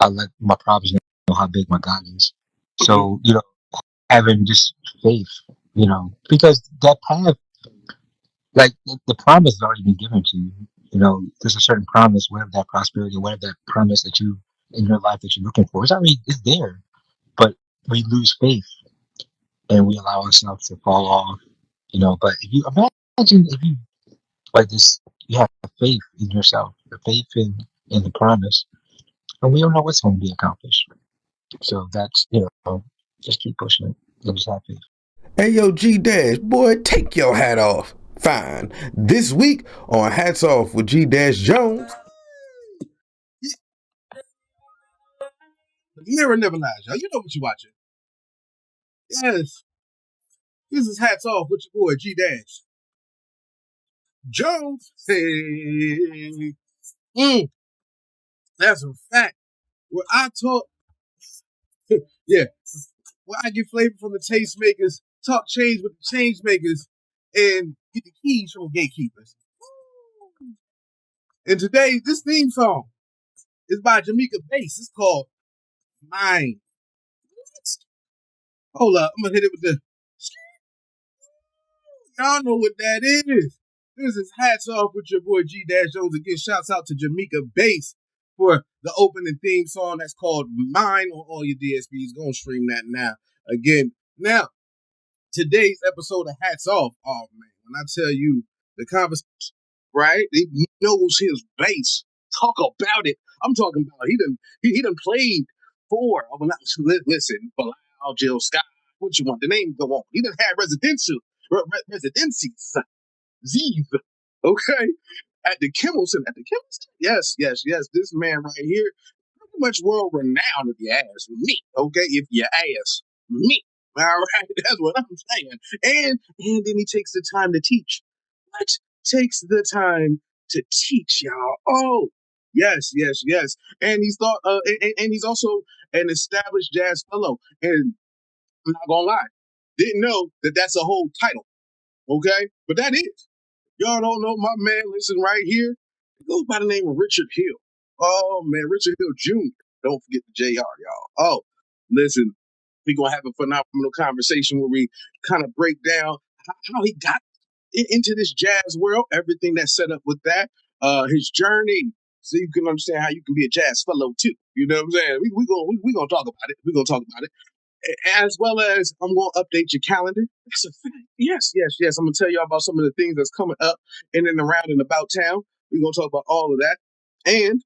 I let my problems know how big my God is. So, having just faith, because that path, like the promise has already been given to you. There's a certain promise, whatever that prosperity, whatever that promise that you in your life that you're looking for, it's there. But we lose faith and we allow ourselves to fall off. But if you imagine if you like this, you have faith in yourself, the faith in the promise, and we don't know what's going to be accomplished. So that's just keep pushing it. And just have faith. Hey yo, G Dash, boy, take your hat off. Fine. This week on Hats Off with G Dash Jones. Mirror never lies, y'all. You know what you're watching. Yes. This is Hats Off with your boy G Dash Jones. Hey. That's a fact. Where I talk, yeah, where I get flavor from the tastemakers, talk change with the change makers, and get the keys from the gatekeepers. And today, this theme song is by Jamaica Bass. It's called Mine. Hold up, I'm gonna hit it with the. Y'all know what that is. This is Hats Off with your boy G Dash Jones. Again, shouts out to Jamaica Bass for the opening theme song that's called Mine on all your DSPs. Go and stream that now. Again, now, today's episode of Hats Off. Oh man, when I tell you the conversation, right? He knows his bass. Talk about it. I'm talking about he done played for. Oh, not, listen, Bilal, Jill Scott. What you want? The name go on. He done had residencies. Z's. Okay, at the Kimmel Center. At the Kimmel Center. Yes. This man right here, pretty much world renowned if you ask me. Okay, if you ask me. All right, that's what I'm saying. And then he takes the time to teach. What takes the time to teach, y'all? Oh, yes. And he's and he's also an established jazz fellow. And I'm not gonna lie, didn't know that that's a whole title. Okay, but that is. Y'all don't know my man. Listen right here. He goes by the name of Richard Hill. Oh man, Richard Hill Jr. Don't forget the JR, y'all. Oh, listen, we're gonna have a phenomenal conversation where we kind of break down how he got into this jazz world, everything that's set up with that, his journey, so you can understand how you can be a jazz fellow too. You know what I'm saying? We gonna talk about it. We're gonna talk about it. As well as I'm going to update your calendar. That's a fact. Yes. I'm going to tell you about some of the things that's coming up in and around and about town. We're going to talk about all of that. And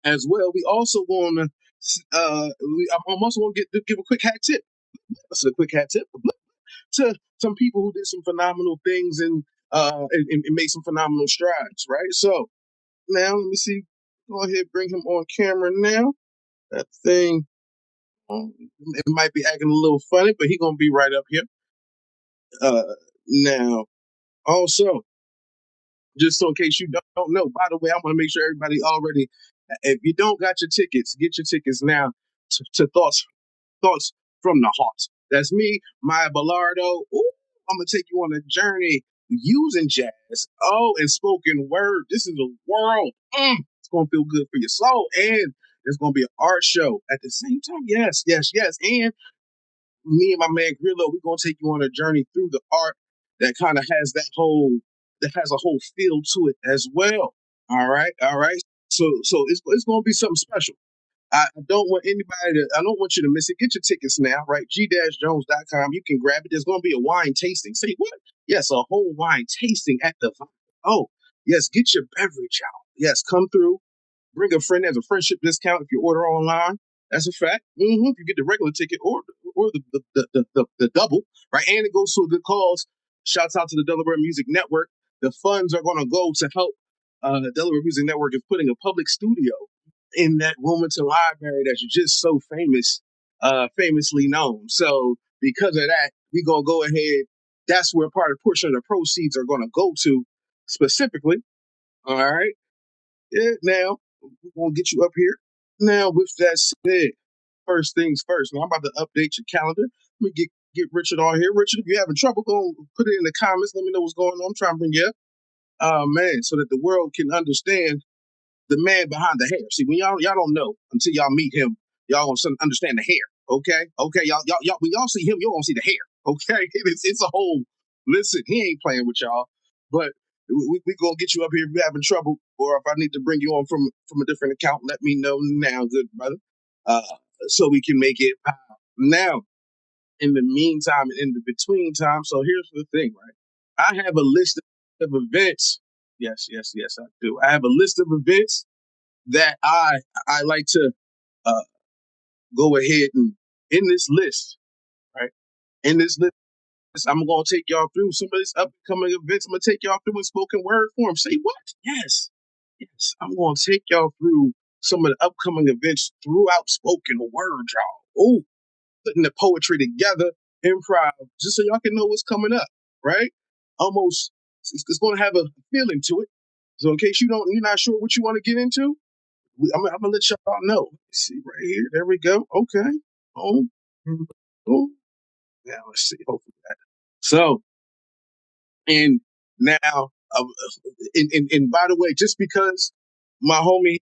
as well, we also going to, I'm also going to give a quick hat tip. That's a quick hat tip to some people who did some phenomenal things and made some phenomenal strides, right? So now let me see. Go ahead, bring him on camera now. That thing. It might be acting a little funny, but he's gonna be right up here. Now, also, just so in case you don't know, by the way, I want to make sure everybody already, if you don't got your tickets, get your tickets now to Thoughts from the Heart. That's me, Maya Bellardo. Ooh, I'm gonna take you on a journey using jazz. Oh, and spoken word. This is a world. It's gonna feel good for your soul, and there's gonna be an art show at the same time. Yes. And me and my man Grillo, we're gonna take you on a journey through the art that kind of has a whole feel to it as well. All right. So it's gonna be something special. I don't want I don't want you to miss it. Get your tickets now, right? g-jones.com. You can grab it. There's gonna be a wine tasting. Say what? Yes, a whole wine tasting at the oh, yes, get your beverage out. Yes, come through. Bring a friend as a friendship discount if you order online. That's a fact. If you get the regular ticket or the double, right? And it goes to a good cause. Shouts out to the Delaware Music Network. The funds are going to go to help. The Delaware Music Network is putting a public studio in that Wilmington library that's just so famously known. So because of that, we're going to go ahead. That's where portion of the proceeds are going to go to specifically. All right. Yeah, now we're gonna get you up here. Now, with that said, first things first. Now I'm about to update your calendar. Let me get Richard on here. Richard, if you're having trouble, go put it in the comments. Let me know what's going on. I'm trying to bring you up. Man, so that the world can understand the man behind the hair. See, when y'all don't know until y'all meet him, y'all gonna understand the hair. Okay, y'all when y'all see him, y'all gonna see the hair. Okay, it's a whole. Listen, he ain't playing with y'all, but we gonna get you up here if you're having trouble, or if I need to bring you on from a different account. Let me know now, good brother, uh, so we can make it now. In the meantime, and in the between time. So here's the thing, right? I have a list of events. Yes, I do. I have a list of events that I like to uh, go ahead and in this list, right? In this list, I'm gonna take y'all through some of these upcoming events. I'm gonna take y'all through in spoken word form. Say what? Yes. I'm gonna take y'all through some of the upcoming events throughout spoken word, y'all. Oh, putting the poetry together, improv, just so y'all can know what's coming up, right? Almost, it's going to have a feeling to it. So in case you're not sure what you want to get into, I'm gonna let y'all know. Let's see right here, there we go. Okay, boom, boom. Now let's see. Hopefully that. So and now, and by the way, just because my homie,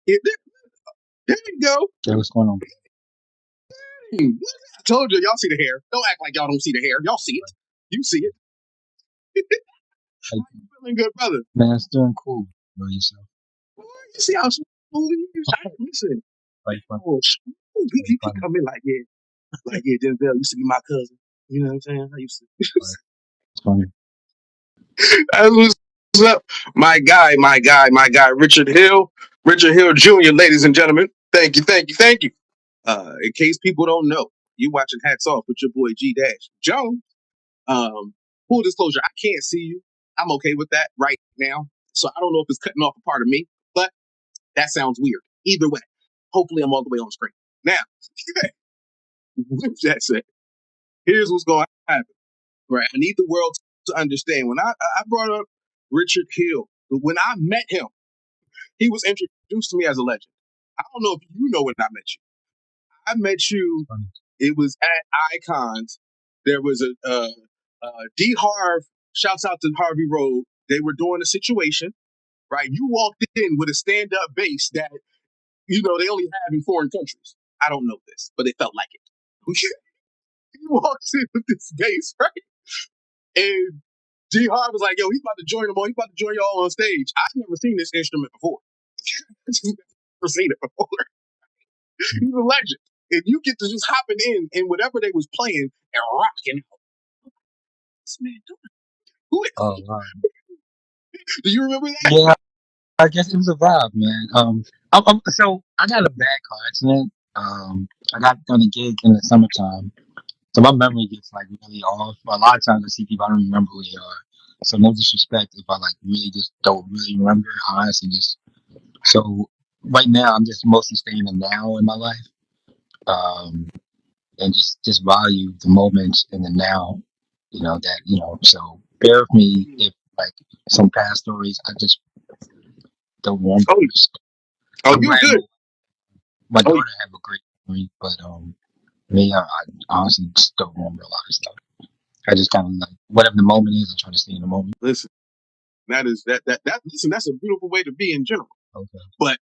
there you go. Okay, what's going on? I told you, y'all see the hair. Don't act like y'all don't see the hair. Y'all see it. You see it. How you How you feeling, good brother? Man, it's doing cool. By yourself. Boy, you see how smooth he is? Listen, Like fun. oh, smooth. Like He fun. come in like yeah, Denzel used to be my cousin. You know what I'm saying? I used to. Like, it's funny. That's what's up. My guy, Richard Hill. Richard Hill Jr., ladies and gentlemen. Thank you. In case people don't know, you watching Hats Off with your boy G Dash Jones. Full disclosure, I can't see you. I'm okay with that right now. So I don't know if it's cutting off a part of me, but that sounds weird. Either way, hopefully I'm all the way on screen. Now, with that said, here's what's going to happen. Right, I need the world to understand. When I brought up Richard Hill, when I met him, he was introduced to me as a legend. I don't know if you know when I met you. I met It's you. funny. It was at Icons. There was a D Harv. Shouts out to Harvey Road. They were doing a situation. Right, you walked in with a stand-up bass that they only have in foreign countries. I don't know this, but it felt like it. He walks in with this bass, right? And G Hard was like, yo, he's about to join them on. He's about to join y'all on stage. I've never seen this instrument before. I've never seen it before. He's a legend. And you get to just hopping in and whatever they was playing and rocking. What's this man doing? Who is Oh he? wow. Do you remember that? Yeah, I guess it was a vibe, man. So I got a bad car accident. I got on a gig in the summertime, so my memory gets like really off. A lot of times I see people, I don't remember who they are. So no disrespect if I like really just don't really remember. I honestly just so right now I'm just mostly staying in the now in my life, and just value the moments in the now. So bear with me if like some past stories I just don't remember. Oh, oh, I'm you glad good. my Oh, daughter have a great memory, but me, I honestly just don't remember a lot of stuff. I just kind of like whatever the moment is, I try to stay in the moment. listen, listen, that's a beautiful way to be in general. Okay. But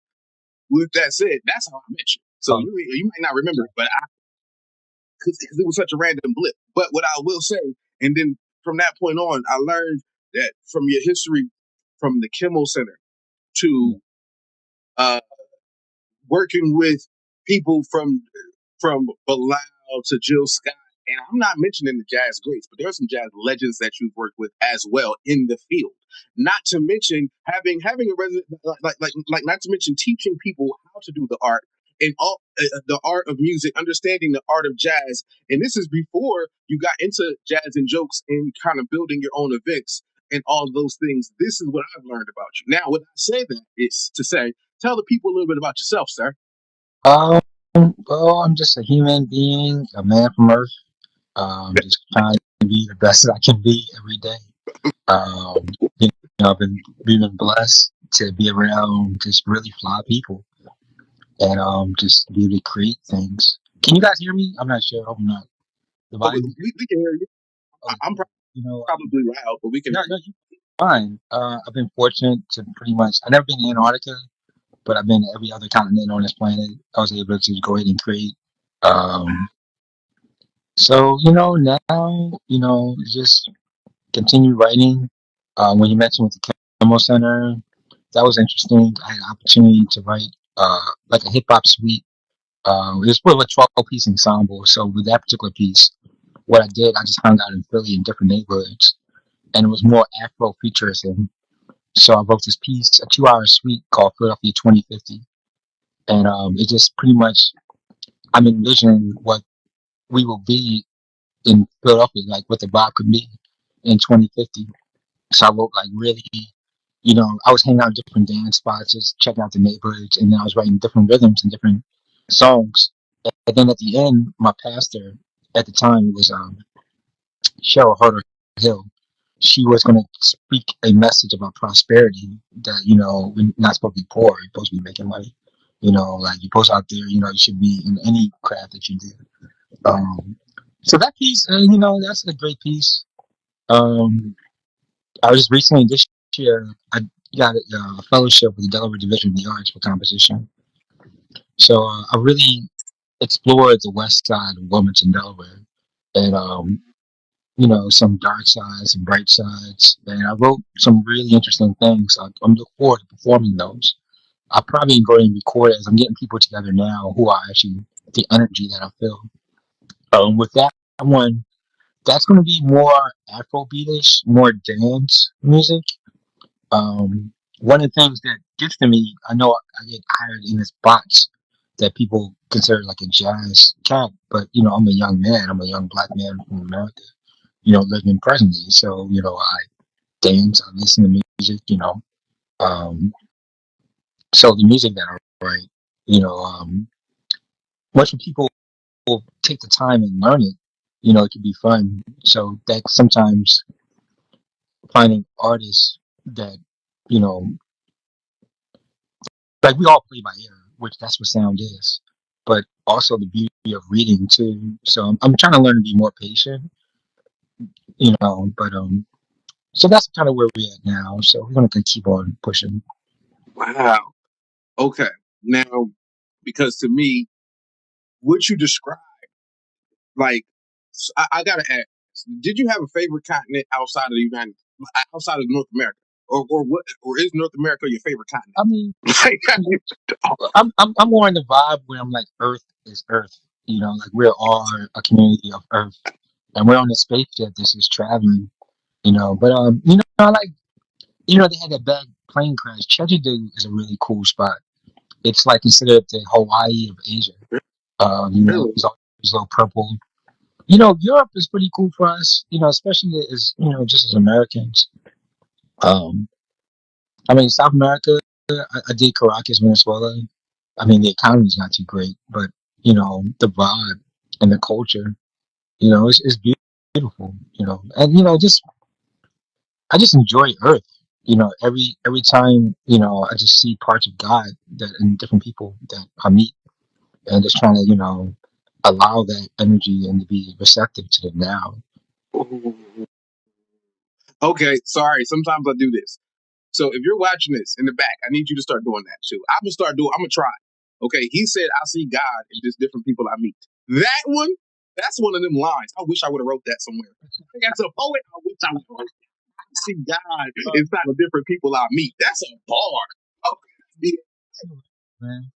with that said, that's how I met you. So Oh, you might not remember it, but because it was such a random blip. But what I will say, and then from that point on, I learned that from your history from the Kimmel Center yeah. to uh, working with people from Bilal to Jill Scott. And I'm not mentioning the jazz greats, but there are some jazz legends that you've worked with as well in the field. Not to mention having a resident like not to mention teaching people how to do the art and all the art of music, understanding the art of jazz. And this is before you got into jazz and jokes and kind of building your own events and all of those things. This is what I've learned about you. Now, when I say that, is to say, tell the people a little bit about yourself, sir. Um. Well, I'm just a human being, a man from Earth. Just trying to be the best that I can be every day. Um. You I've been blessed to be around just really fly people and just be able to create things. Can you guys hear me? I'm not sure. I'm not. The Oh, volume. we can hear you. Okay, I'm cool. You know, probably loud, but we can no, hear no, you. you fine. I've been fortunate to pretty much. I've never been to Antarctica, but I've been to every other continent on this planet. I was able to go ahead and create. Um, so now just continue writing. When you mentioned with the Camo Center, that was interesting. I had an opportunity to write like a hip hop suite. It was sort of a 12-piece ensemble. So with that particular piece, what I did, I just hung out in Philly in different neighborhoods, and it was more Afro futurism. So I wrote this piece, a 2-hour suite called Philadelphia 2050, and it just pretty much I'm envisioning what we will be in Philadelphia, like what the vibe could be in 2050. So I wrote like really, I was hanging out in different dance spots, just checking out the neighborhoods, and then I was writing different rhythms and different songs. And then at the end, my pastor at the time was Cheryl Herter Hill. She was going to speak a message about prosperity that, we're not supposed to be poor, you're supposed to be making money. Like you're supposed out there, you should be in any craft that you do. Um, so that piece, that's a great piece. Um, I was recently this year, I got a fellowship with the Delaware Division of the Arts for composition. So I really explored the west side of Wilmington, Delaware, and some dark sides, some bright sides, and I wrote some really interesting things. I'm looking forward to performing those. I'll probably go and record it as I'm getting people together now who are actually the energy that I feel. With that one, that's going to be more Afrobeatish, more dance music. One of the things that gets to me, I know I get hired in this box that people consider like a jazz cat, but I'm a young man. I'm a young black man from America, living presently. So I dance, I listen to music, Um, so the music that I write, once people take the time and learn it, it can be fun. So that sometimes finding artists that, you know, like we all play by ear, which that's what sound is, but also the beauty of reading too. So I'm trying to learn to be more patient, but so that's kind of where we're at now. So we're gonna keep on pushing. Wow. Okay. Now, because to me, what you describe, like, I gotta ask, did you have a favorite continent outside of the outside of North America, or what, or is North America your favorite continent? I mean, Like, I'm more in the vibe where I'm like Earth is Earth. Like we're all a community of Earth, and we're on a spaceship that's just traveling. But I like they had that bad plane crash. Jeju is a really cool spot. It's like considered the Hawaii of Asia. really? It's all purple. Europe is pretty cool for us. Especially as just as Americans. Um, I mean, South America. I did Caracas, Venezuela. I mean, the economy's not too great, but the vibe and the culture, it's beautiful. And just I just enjoy Earth. Every time I just see parts of God that in different people that I meet, and just trying to allow that energy and to be receptive to it now. Okay, sorry. Sometimes I do this. So if you're watching this in the back, I need you to start doing that too. I'm gonna start doing. I'm gonna try. Okay, he said, "I see God in just different people I meet." That one, that's one of them lines. I wish I would have wrote that somewhere. That's a poet. I wish I would. I see God inside of different people I meet. That's a bar. Oh, Man.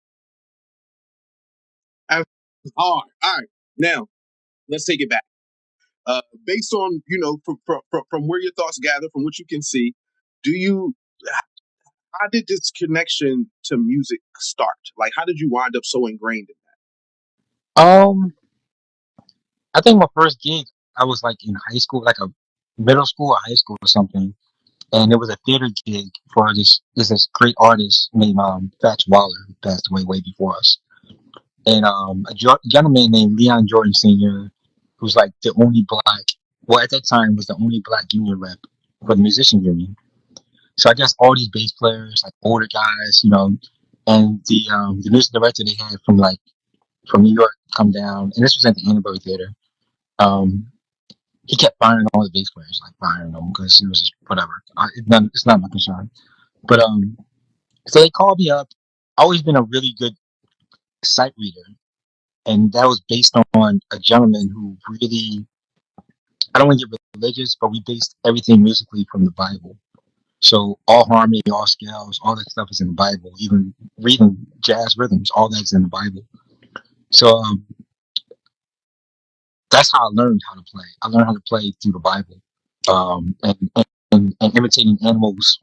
that's hard. All right, now let's take it back. Based on from where your thoughts gather, from what you can see, do you? How did this connection to music start? Like, how did you wind up so ingrained in Um, I think my first gig, I was like in high school, like a middle school or high school or something, and it was a theater gig for this great artist named Fats Waller, who passed away way before us, and a gentleman named Leon Jordan Sr., who's like the only black, well at that time was the only black union rep for the musician union. So I guess all these bass players, like older guys, and the music director they had from New York come down, and this was at the Annenberg Theater. Um, he kept firing all the bass players, like firing them because it was just whatever. It's not my concern. But so they called me up, always been a really good sight reader, and that was based on a gentleman who really, I don't want to get religious, but we based everything musically from the Bible. So all harmony, all scales, all that stuff is in the Bible. Even reading jazz rhythms, all that's in the Bible. So that's how I learned how to play. I learned how to play through the Bible, and imitating animals.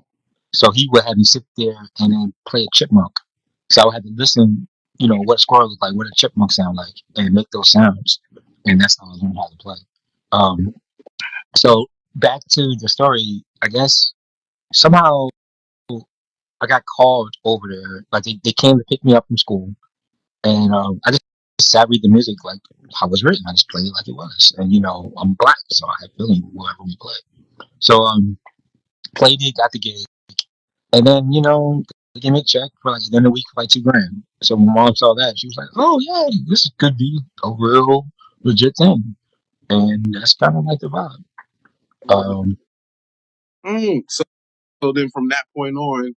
So he would have me sit there and then play a chipmunk. So I would have to listen, what a squirrel look like, what a chipmunk sound like, and make those sounds. And that's how I learned how to play. Um, so back to the story, I guess somehow I got called over there. Like they came to pick me up from school, and I just sat read the music like how it was written. I just played it like it was, and I'm black, so I have feeling wherever we play. So played it, got the gig, and then they gave me a check for like the end of the week for like $2,000. So when mom saw that, she was like, "Oh yeah, this could be a real legit thing," and that's kind of like the vibe. Um, So then from that point on,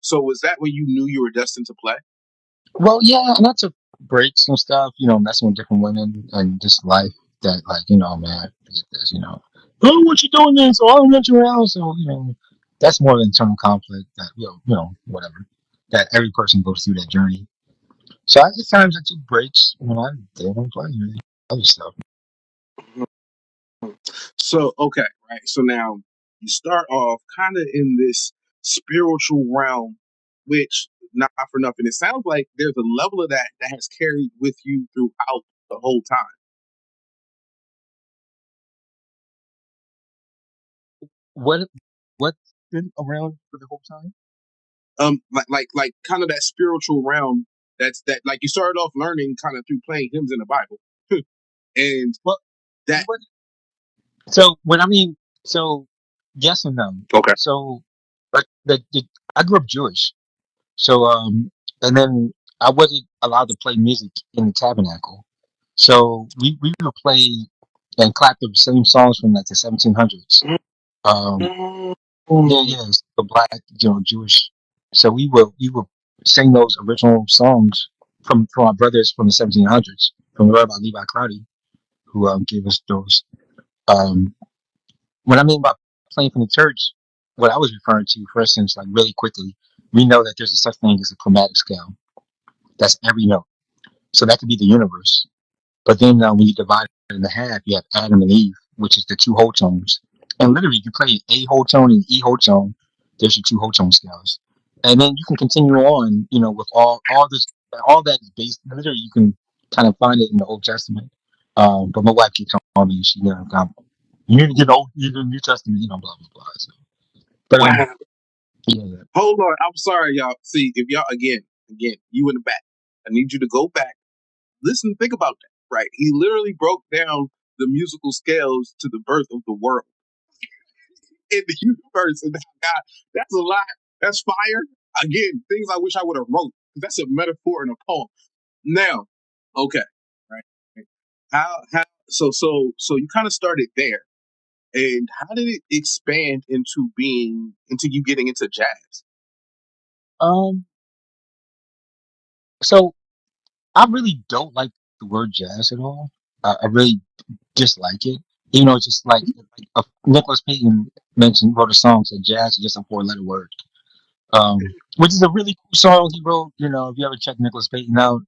so was that when you knew you were destined to play? well, yeah, and I took breaks and stuff, messing with different women and just life that, like, man, forget this, oh, what you doing then? So I don't want you around. So, that's more of an internal conflict that, whatever, that every person goes through that journey. So at times I took breaks when I didn't play any other stuff. So okay, right. So now you start off kind of in this spiritual realm, which not for nothing. It sounds like there's a level of that has carried with you throughout the whole time. What, what's been around for the whole time? Like kind of that spiritual realm. That like you started off learning kind of through playing hymns in the Bible, and Well, that. so when I mean, so yes and no. Okay. So, but I grew up Jewish. So, and then I wasn't allowed to play music in the tabernacle. So we would play and clap the same songs from like the 1700s. Yeah, yeah, it's the black, Jewish. So we would sing those original songs from our brothers from the 1700s, from Rabbi Levi Crowdy, who gave us those. Um, what I mean by playing from the church, what I was referring to, for instance, like really quickly, we know that there's a such thing as a chromatic scale. That's every note. So that could be the universe. But then when you divide it in half, you have Adam and Eve, which is the two whole tones. And literally, if you play A whole tone and E whole tone, there's your two whole tone scales. And then you can continue on, with all this, all that is based. Literally, you can kind of find it in the Old Testament. But my wife keeps on me, she you need to get the New Testament, blah blah blah. So, but Wow. yeah, Hold on. I'm sorry, y'all. See, if y'all again, you in the back. I need you to go back. Listen, think about that. Right. He literally broke down the musical scales to the birth of the world in the universe. And God, that's a lot. That's fire. Again, things I wish I would have wrote. That's a metaphor in a poem. Now, okay, right. So you kind of started there, and how did it expand into you getting into jazz? um, so I really don't like the word jazz at all. I really dislike it. It's just like Nicholas Payton wrote a song said jazz is just a four-letter word, which is a really cool song he wrote. If you ever check Nicholas Payton out,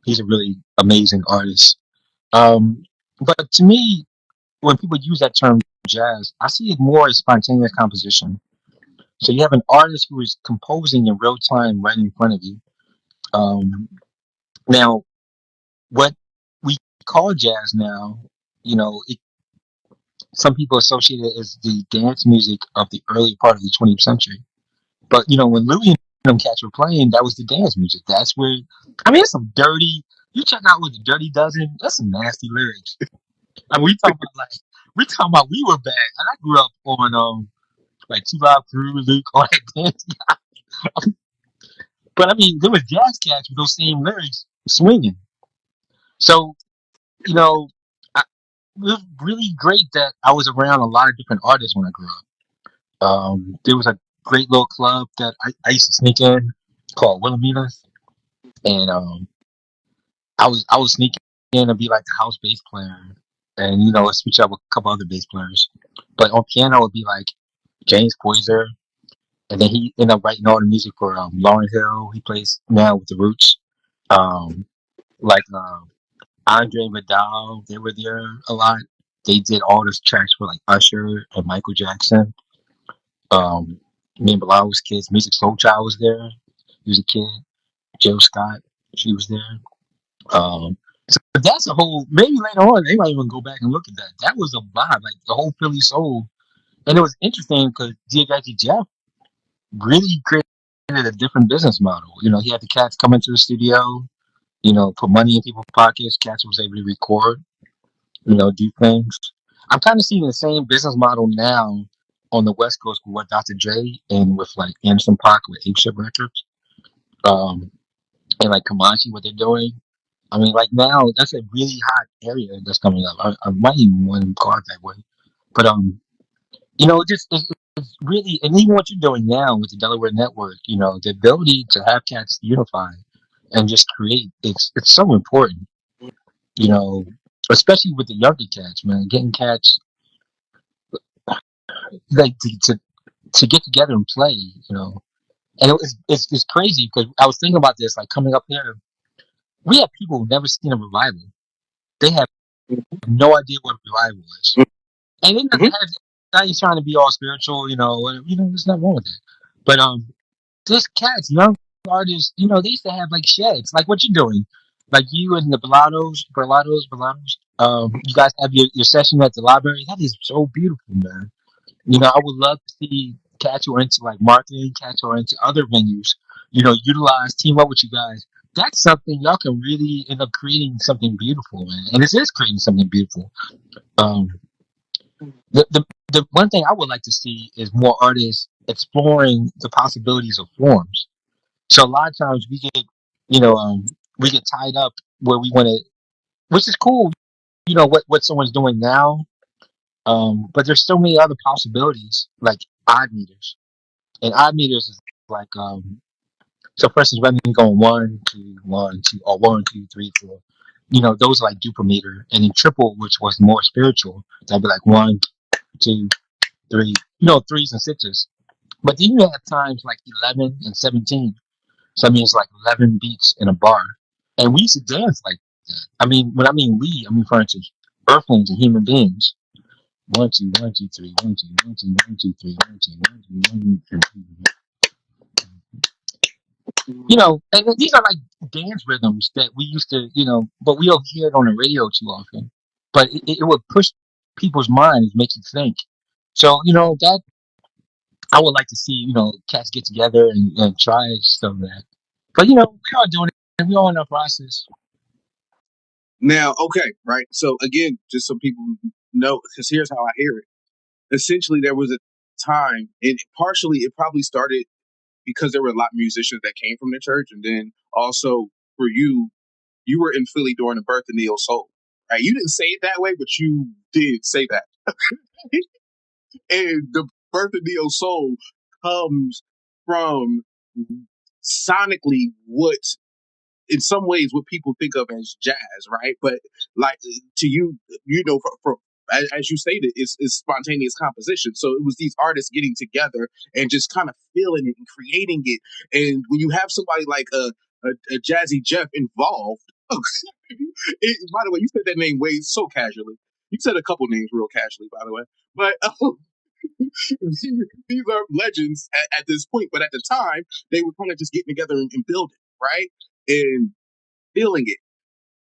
he's a really amazing artist. Um, but to me, when people use that term jazz, I see it more as spontaneous composition. So you have an artist who is composing in real time right in front of you. Now, what we call jazz now, some people associate it as the dance music of the early part of the 20th century. But when Louis and them cats were playing, that was the dance music. That's where I mean, it's some dirty. You check out what the Dirty Dozen. That's some nasty lyrics. I mean, we talking about we were bad, and I grew up on like Two Live Crew, Luke, all that dance. But I mean, there was jazz cats with those same lyrics swinging. So you know, I, it was really great that I was around a lot of different artists when I grew up. There was a great little club that I used to sneak in. called Wilmington, and I was sneaking in to be like the house bass player, and switch up with a couple other bass players. But on piano, it would be like James Poyser, and then he ended up writing all the music for Lauryn Hill. He plays now with the Roots. Um, like Andre Vidal, they were there a lot. They did all the tracks for like Usher and Michael Jackson. Um, me and Bilal was kids. Music Soul Child was there. He was a kid. Jill Scott, she was there. But that's a whole. Maybe later on they might even go back and look at that. That was a vibe, like the whole Philly soul, and it was interesting because DJG Jeff really created a different business model. He had the cats come into the studio, put money in people's pockets. Cats was able to record, do things. I'm kind of seeing the same business model now on the West Coast with Dr. J and with like Anderson .Paak with Ape Ship Records, um, and like Kamachi, what they're doing. I mean, like now that's a really hot area that's coming up. I might even want to call it that way, but it's really, and even what you're doing now with the Delaware Network, the ability to have cats unify and just create, it's so important, you know, especially with the younger cats, man, getting cats like to get together and play, and it's crazy because I was thinking about this, like coming up here, we have people who've never seen a revival. They have no idea what a revival is. And it doesn't Mm-hmm. have. Now he's trying to be all spiritual, whatever, there's nothing wrong with that. But this cats, young artists, they used to have like sheds, like what you're doing, like you and the Belados. You guys have your session at the library. That is so beautiful, man. I would love to see cats who are into like marketing, cats who are into other venues. Utilize team up with you guys. That's something y'all can really end up creating something beautiful, man. And this is creating something beautiful. Um, the one thing I would like to see is more artists exploring the possibilities of forms. So a lot of times we get tied up where we want to, which is cool, what someone's doing now. But there's so many other possibilities, like odd meters, and odd meters is like so for instance, rather than going 1 2 1 2 or 1 2 3 4, those are like duple meter, and then triple, which was more spiritual, that'd be like 1 2 3, threes and sixes. But then you have times like 11 and 17. So that means like 11 beats in a bar. And we used to dance like that. I mean, when I mean we, I'm referring to earthlings and human beings. 1 2 1 2 3 1 2 1 2 1 2 3 1 2 1 2 1 2 3. And these are like dance rhythms that we used to, but we don't hear it on the radio too often. But it would push people's minds, make you think. So, that I would like to see, cats get together and try some of that. But we are doing it. We are in the process. Now, okay, right. So again, just so people know, because here's how I hear it. Essentially, there was a time, and partially it probably started because there were a lot of musicians that came from the church, and then also for you, you were in Philly during the birth of Neo Soul, right? You didn't say it that way, but you did say that. And the birth of Neo Soul comes from sonically what, in some ways, what people think of as jazz, right? But like to you, as you stated, it's spontaneous composition. So it was these artists getting together and just kind of feeling it and creating it. And when you have somebody like a Jazzy Jeff involved, by the way, you said that name way so casually. You said a couple names real casually, by the way. But these are legends at this point. But at the time, they were kind of just getting together and building, right? And feeling it.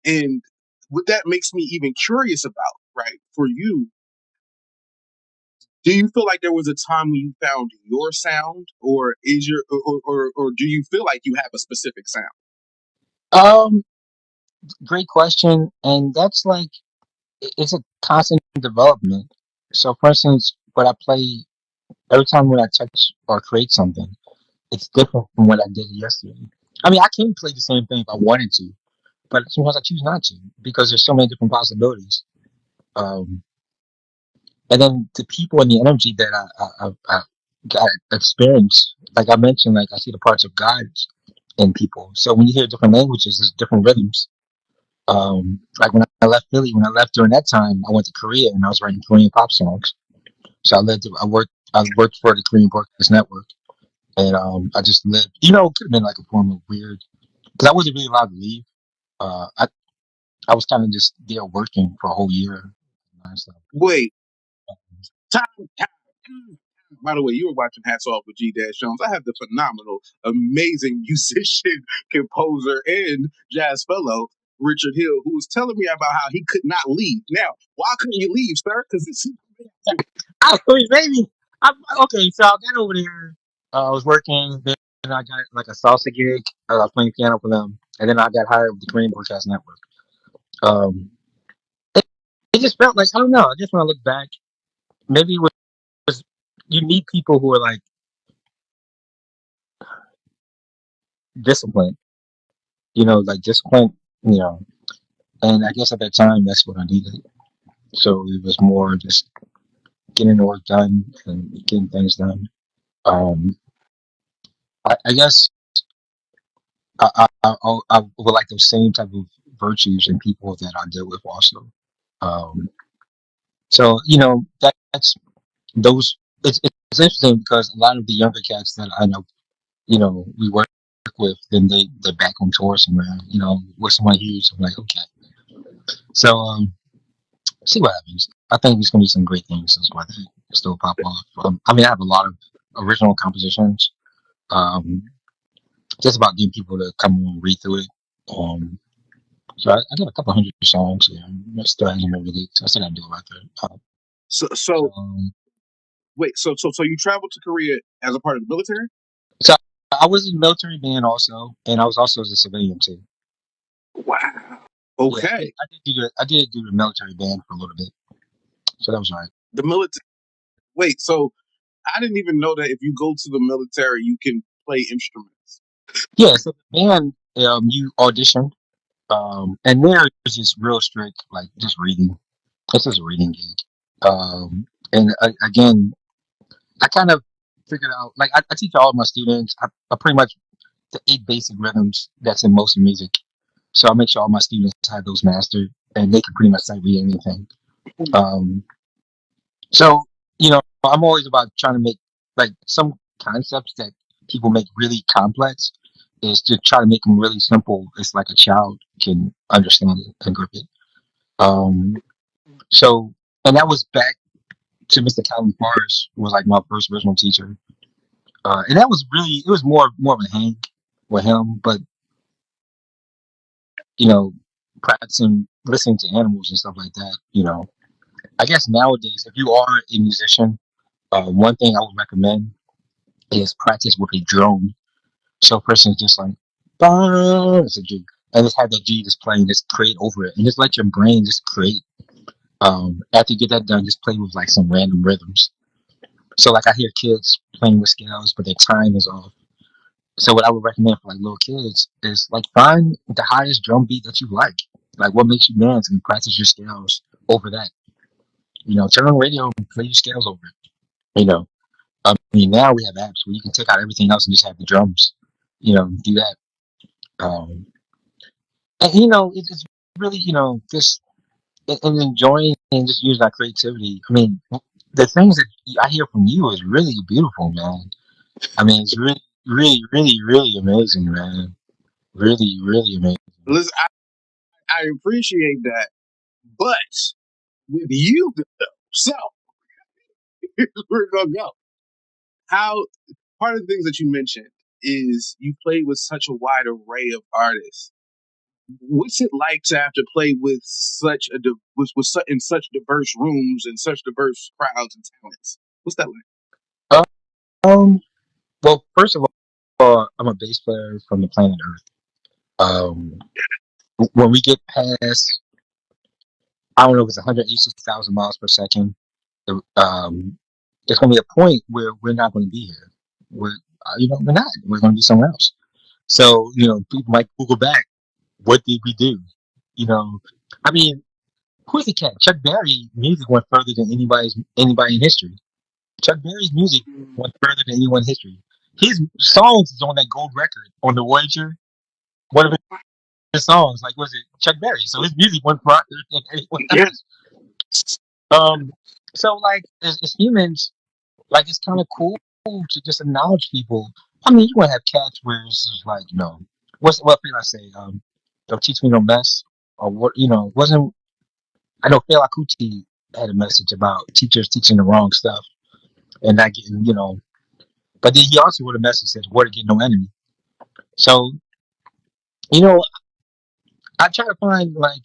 And what that makes me even curious about, right, for you, do you feel like there was a time when you found your sound, or is your or do you feel like you have a specific sound? Um, Great question. And that's like, it's a constant development. So, for instance, what I play every time when I touch or create something, it's different from what I did yesterday. I mean, I can play the same thing if I wanted to, but sometimes I choose not to because there's so many different possibilities. Um, and then the people and the energy that I got experience. Like I mentioned, like I see the parts of God in people. So when you hear different languages, there's different rhythms. Like when I left Philly, when I left during that time, I went to Korea and I was writing Korean pop songs. So I worked for the Korean Broadcast Network, and I just lived. You know, it could have been like a form of weird because I wasn't really allowed to leave. Uh, I I was kind of just there working for a whole year and stuff. Wait, time, time. By the way, you were watching Hats Off with G. Dash Jones. I have the phenomenal, amazing musician, composer, and jazz fellow Richard Hill, who was telling me about how he could not leave. Now, why couldn't you leave, sir? Because this is I was maybe okay. So I got over there. I was working. Then I got like a salsa gig. I was playing piano for them, and then I got hired with the Korean Broadcast Network. Um, it, it just felt like I don't know. I guess when I look back, maybe it was you meet people who are like disciplined. You know, like disciplined. You know, and I guess at that time that's what I needed. So it was more just getting the work done and getting things done. Um, I guess I would like those same type of virtues in people that I deal with also. Um, so you know that's those. It's interesting because a lot of the younger cats that I know, you know, we work with, then they're back on tour somewhere. You know, with someone huge, I'm like, okay. So see what happens. I think there's gonna be some great things. That's why they still pop off. I mean, I have a lot of original compositions. Um, just about getting people to come and read through it. Um, So I got a couple hundred songs. Yeah, I still haven't been released. I still gotta do it right there. so. So, So wait, so you traveled to Korea as a part of the military? so I was in the military band also, and I was also as a civilian too. Wow. Yeah, Okay. I did do the military band for a little bit, so that was right. The military. Wait, so I didn't even know that if you go to the military, you can play instruments. Yeah, so the band, you audition, and there it's just real strict, like just reading. It's just a reading gig. And again, I kind of figured out, like I teach all of my students. I pretty much the 8 basic rhythms that's in most music. So I make sure all my students have those mastered, and they can pretty much sight read anything. Um, so you know, I'm always about trying to make like some concepts that people make really complex is to try to make them really simple. It's like a child can understand it and grip it. Um, so, and that was back to Mr. Calvin Forrest, who was like my first original teacher, and that was really it was more of a hang with him, but you know, practicing listening to animals and stuff like that. You know, I guess nowadays, if you are a musician, one thing I would recommend is practice with a drone. So, for instance, just like, "Bah," it's a G, and just have that G just playing, just create over it, and just let your brain just create. After you get that done, just play with like some random rhythms. So, like, I hear kids playing with scales, but their time is off. So, what I would recommend for like little kids is like find the highest drum beat that you like. Like, what makes you dance, and practice your scales over that. You know, turn on the radio and play your scales over it. You know, I mean, now we have apps where you can take out everything else and just have the drums. You know, do that. Um, and you know, it's really just and enjoying and just using our creativity. I mean, the things that I hear from you is really beautiful, man. I mean, it's really, really, really, really amazing, man. Really, really amazing. Listen, I appreciate that, but with you, so we're gonna go. How part of the things that you mentioned is you played with such a wide array of artists. What's it like to have to play with such a in such diverse rooms and such diverse crowds and talents? What's that like? Um, well, first of all, I'm a bass player from the planet Earth. Um, when we get past, I don't know if it's 186,000 miles per second, um, there's going to be a point where we're not going to be here. We're not. We're going to be somewhere else. So, people might Google back, what did we do? You know, I mean, who's the cat? Chuck Berry music went further than anybody in history. Chuck Berry's music went further than anyone in history. His songs is on that gold record on the Voyager. One of his songs, like was it Chuck Berry? So his music went further than anyone Yeah. else. Um, so like as humans, like it's kind of cool to just acknowledge people. I mean, you want to have cats where it's just like, what can I say? Don't teach me no mess, or what? Wasn't I know Fela Kuti had a message about teachers teaching the wrong stuff and not getting, but then he also wrote a message that says, "Where to get no enemy." So you know, I try to find like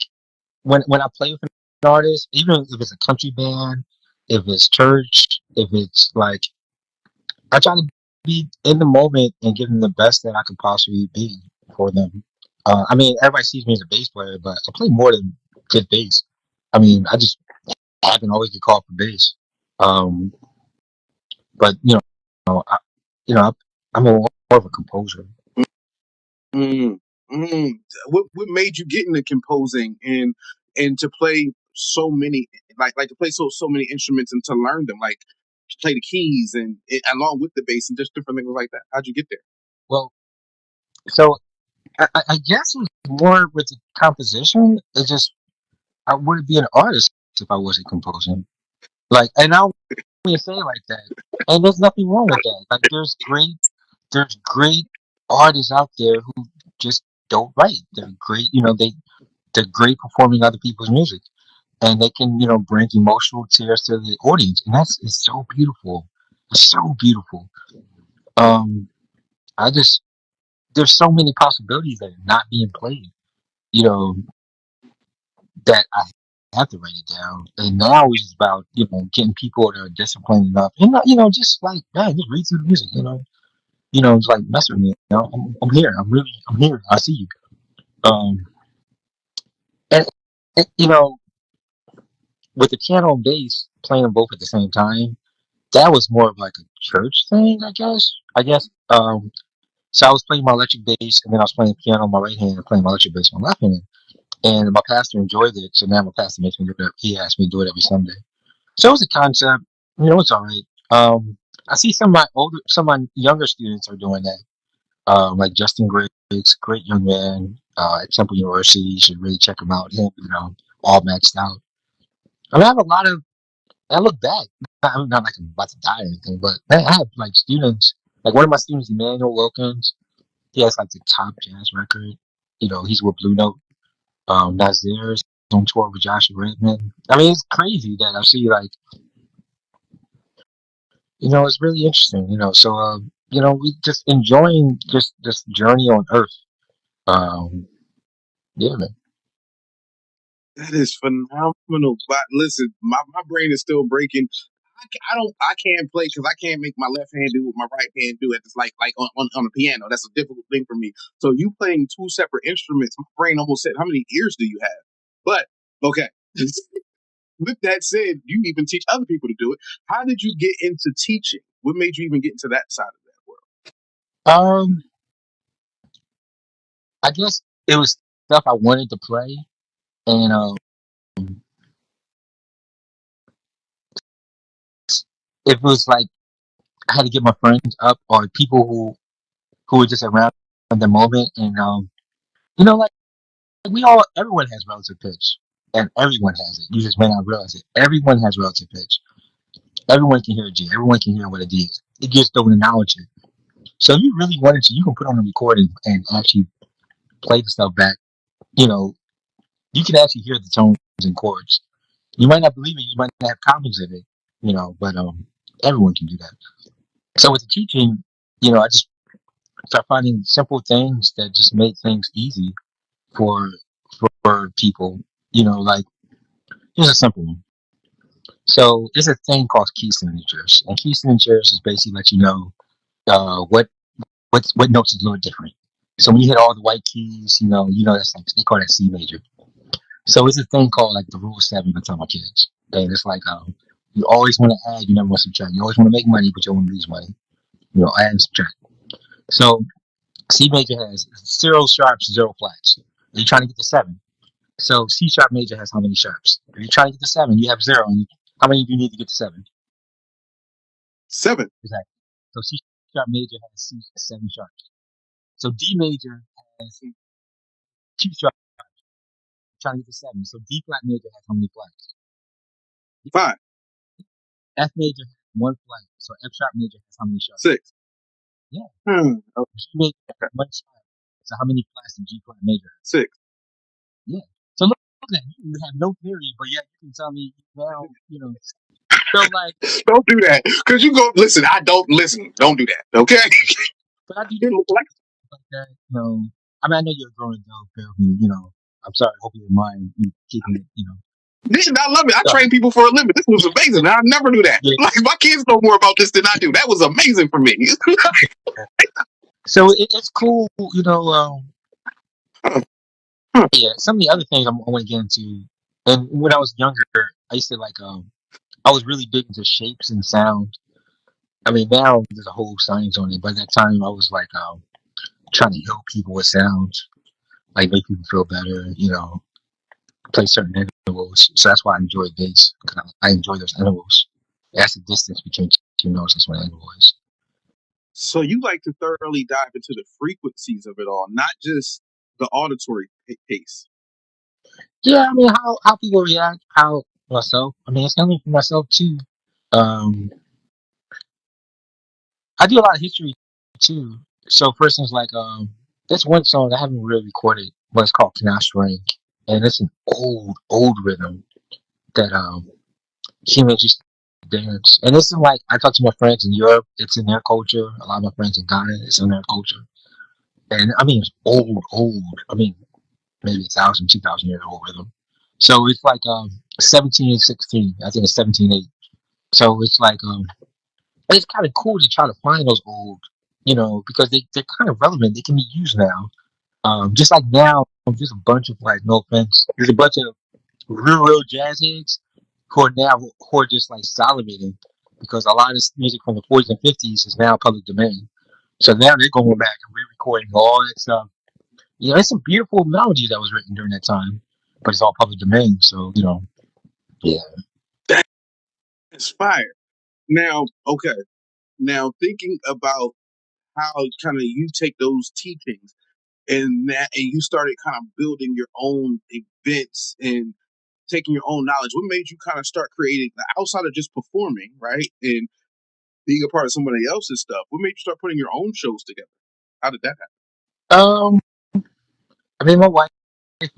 when I play with an artist, even if it's a country band, if it's church, if it's like I try to be in the moment and give them the best that I could possibly be for them. I mean, everybody sees me as a bass player, but I play more than good bass. I mean, I just happen to always get called for bass. Um, but I, you know, I'm more of a composer. Mm, mm. What made you get into composing and to play so many like to play so many instruments and to learn them like to play the keys and along with the bass and just different things like that? How'd you get there? Well, so I guess it was more with the composition. It's just I wouldn't be an artist if I wasn't composing. Like, and I wouldn't say it like that. And there's nothing wrong with that. Like, there's great artists out there who just don't write. They're great, they're great performing other people's music, and they can, bring emotional tears to the audience, and that's it's so beautiful. It's so beautiful. Um, I just there's so many possibilities that are not being played. You know, that I have to write it down. And now it's just about, getting people that are disciplined enough. And not, just like, man, just read through the music, it's like mess with me, I'm here. I'm here. I see you. Um and, and with the piano and bass playing them both at the same time, that was more of like a church thing, I guess. So I was playing my electric bass and then I was playing piano on my right hand and playing my electric bass on my left hand. And my pastor enjoyed it, so now my pastor makes me do it. He asked me to do it every Sunday. So it was a concept. It's all right. I see some of my younger students are doing that. Like Justin Griggs, great young man at Temple University. You should really check him out. Him, all maxed out. I mean, I have a lot of. I look back. I'm not like I'm about to die or anything, but man, I have like students. Like one of my students, Emmanuel Wilkins. He has like the top jazz record. He's with Blue Note. Nazir's on tour with Joshua Redman. I mean, it's crazy that I see like it's really interesting, So, we just enjoying just this journey on Earth. Um, yeah, man. That is phenomenal. But listen, my brain is still breaking. I can't play because I can't make my left hand do what my right hand do. It's like on a piano. That's a difficult thing for me. So you playing two separate instruments, my brain almost said, "How many ears do you have?" But okay. With that said, you even teach other people to do it. How did you get into teaching? What made you even get into that side of that world? Um, I guess it was stuff I wanted to play, and if it was like I had to get my friends up or people who were just around at the moment, and like everyone has relative pitch, and everyone has it. You just may not realize it. Everyone has relative pitch. Everyone can hear a G. Everyone can hear what a D is. It just don't acknowledge it. So if you really wanted to, you can put on a recording and actually play the stuff back. You know, you can actually hear the tones and chords. You might not believe it, you might not have confidence in it, but everyone can do that. So with the teaching, I just start finding simple things that just make things easy for for people. Like here's a simple one. So there's a thing called key signatures, and key signatures is basically let you know what notes is a little different. So when you hit all the white keys, that's like they call that C major. So it's a thing called like the rule of seven I tell my kids. And it's like you always want to add, you never want to subtract. You always want to make money, but you don't want to lose money. Add and subtract. So C major has zero sharps, zero flats. You're trying to get to seven. So C sharp major has how many sharps? If you're trying to get to seven, you have zero. And how many do you need to get to seven? 7. Exactly. So C sharp major has 7 sharps. So D major has 2 sharps. Trying to get to 7. So D flat major has how many flats? 5. F major has 1 flat. So F sharp major has how many sharps? 6. Yeah. Hmm. G major has 1 sharp. So how many flats does G flat major have? 6. Yeah. So look at you. You have no theory, but yet you can tell me now, So like, Don't do that. Because you go, listen, I don't listen. Don't do that. Okay? but I do Like, like that. I mean, I know you're a growing adult, Phil. I'm sorry. I hope you don't mind me keeping it. I love it. I So, train people for a living. This was amazing. I never knew that. yeah. Like, my kids know more about this than I do. That was amazing for me. So it's cool. Huh, huh. Yeah. Some of the other things I want to get into, and when I was younger, I used to like. I was really big into shapes and sound. I mean, now there's a whole science on it, but at that time I was like trying to help people with sounds, like make people feel better. Play certain intervals. So that's why I enjoy bass, because I enjoy those intervals. That's the distance between 2 notes. That's what an interval is. So you like to thoroughly dive into the frequencies of it all, not just the auditory pace. Yeah, I mean, how people react, how myself. I mean, it's only for myself too. Um, I do a lot of history too. So, for instance, like there's one song I haven't really recorded, but it's called "Cannot Rank," and it's an old rhythm that humans used to dance. And this is like I talk to my friends in Europe. It's in their culture. A lot of my friends in Ghana, it's in their culture. And I mean, it's old. I mean, maybe 1,000, 2,000 years old rhythm. So it's like 1716. I think it's 17:8. So it's like it's kind of cool to try to find those old, because they're kind of relevant. They can be used now. Just like now, there's a bunch of like, no offense, there's a bunch of real jazz heads who are just like salivating because a lot of this music from the 40s and 50s is now public domain. So now they're going back and re-recording all that stuff. It's some beautiful melody that was written during that time, but it's all public domain. So yeah. That's fire. Now, okay. Now thinking about how kind of you take those teachings and you started kind of building your own events and taking your own knowledge. What made you kind of start creating outside of just performing, right? And being a part of somebody else's stuff. What made you start putting your own shows together? How did that happen? Um, I mean, my wife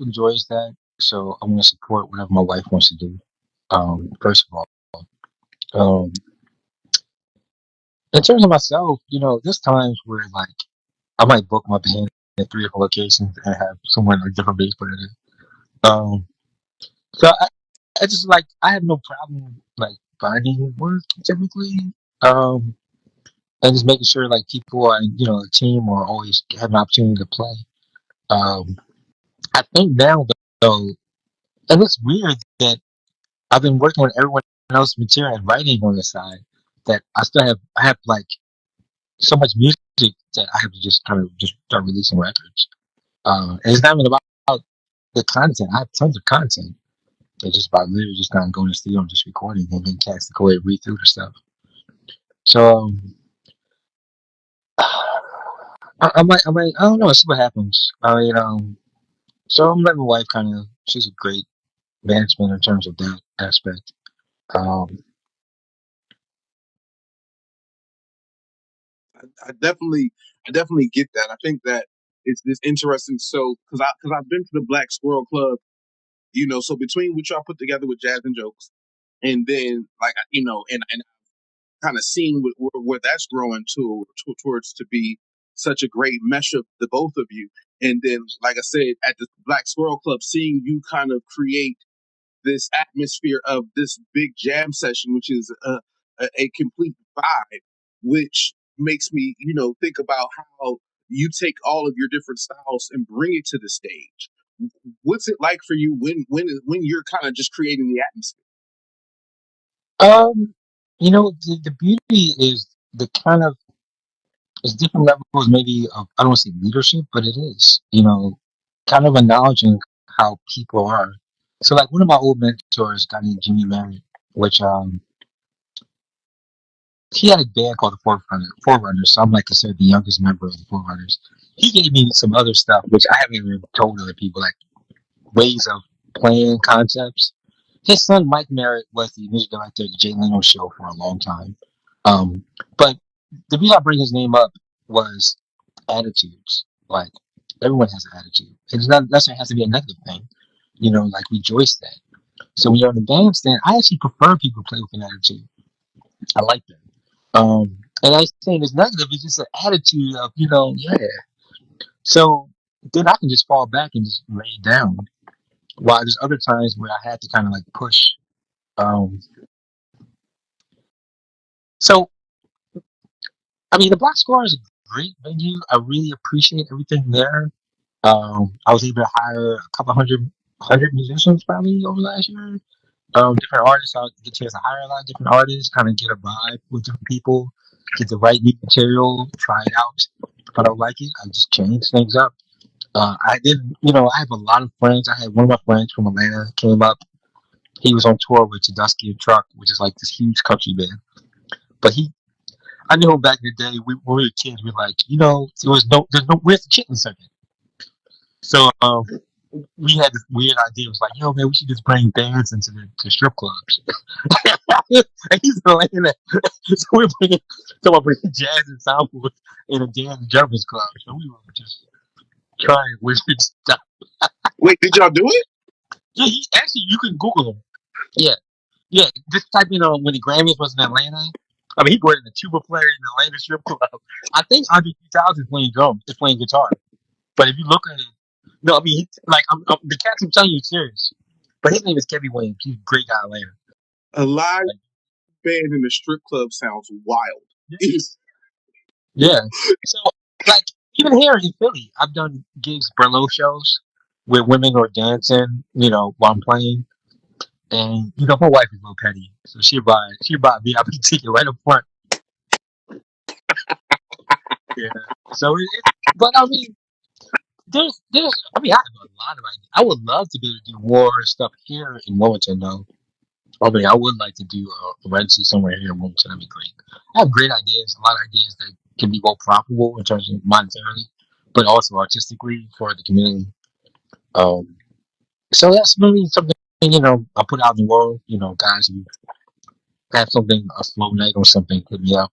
enjoys that, so I'm gonna support whatever my wife wants to do. First of all, um, in terms of myself, there's times where like I might book my band at 3 different locations and have someone a different bass player there. So I just like I have no problem like finding work typically, um, and just making sure like people on the team are always have an opportunity to play. Um, I think now though, and it's weird that I've been working on everyone else's material and writing on the side that I have like so much music that I have to just kind of just start releasing records. And it's not even about the content. I have tons of content. It's just about literally just kind of going to the studio and just recording and then cats to go ahead and read through the stuff. So I don't know. See what happens. So I'm letting my wife kind of. She's a great management in terms of that aspect. Um, I definitely get that. I think that it's interesting. So because I've been to the Black Squirrel Club, so between what y'all put together with Jazz and Jokes, and then like and kind of seeing where that's growing towards to be such a great mesh of the both of you. And then, like I said, at the Black Squirrel Club, seeing you kind of create this atmosphere of this big jam session, which is a complete vibe, which makes me, think about how you take all of your different styles and bring it to the stage. What's it like for you when you're kind of just creating the atmosphere? um, the beauty is the kind of it's different levels maybe of I don't want to say leadership, but it is kind of acknowledging how people are. So like one of my old mentors, a guy named Jimmy Merritt, which he had a band called the Forerunners, so I'm like considered the youngest member of the Forerunners. He gave me some other stuff which I haven't even told other people, like ways of playing concepts. His son Mike Merritt was the music director of the Jay Leno show for a long time. But the reason I bring his name up was attitudes. Like everyone has an attitude. It's not necessarily has to be a negative thing. Like rejoice that. So when you're in a bandstand, I actually prefer people play with an attitude. I like that. And I saying it's negative, it's just an attitude of, yeah. So then I can just fall back and just lay it down. While there's other times where I had to kind of like push. Um, so I mean, the Black Square is a great venue. I really appreciate everything there. I was able to hire a couple hundred musicians probably over last year. Different artists. I get a chance to hire a lot of different artists, kind of get a vibe with different people, get the right new material, try it out. If I don't like it, I just change things up. I did, I have a lot of friends. I had one of my friends from Atlanta came up. He was on tour with Tedusky and Truck, which is like this huge country band. But I knew him back in the day. When we were kids, we were like, where's the chicken circuit? So we had this weird idea. It was like, yo, man, we should just bring bands into the strip clubs. And he's like, so we're bringing jazz and soundboards in a dance Jervis club. So we were just trying weird stuff. Wait, did y'all do it? Yeah, actually, you can Google him. Yeah, yeah. Just type in when the Grammys was in Atlanta. I mean, he brought in a tuba player in the Atlanta strip club. I think Andre 3000 is playing drums, is playing guitar. But if you look at it, no, I mean, like the cats. I'm telling you, serious. But his name is Kevin Williams. He's a great guy in Atlanta. A live Like, band in a strip club sounds wild. yeah. So, like, even here in Philly, I've done gigs, Berlot shows, where women are dancing, while I'm playing. And my wife is a little petty, so she buy a VIP ticket right up front. Yeah. So, but I mean, there's, I mean, I have a lot of ideas. I would love to be able to do more stuff here in Wilmington, though. I mean, I would like to do a residency somewhere here in Wilmington. That'd be great. I have great ideas, a lot of ideas that can be both profitable in terms of monetarily, but also artistically for the community. Um, so that's maybe something I put out in the world. Guys, if you have something a slow night or something, hit me up.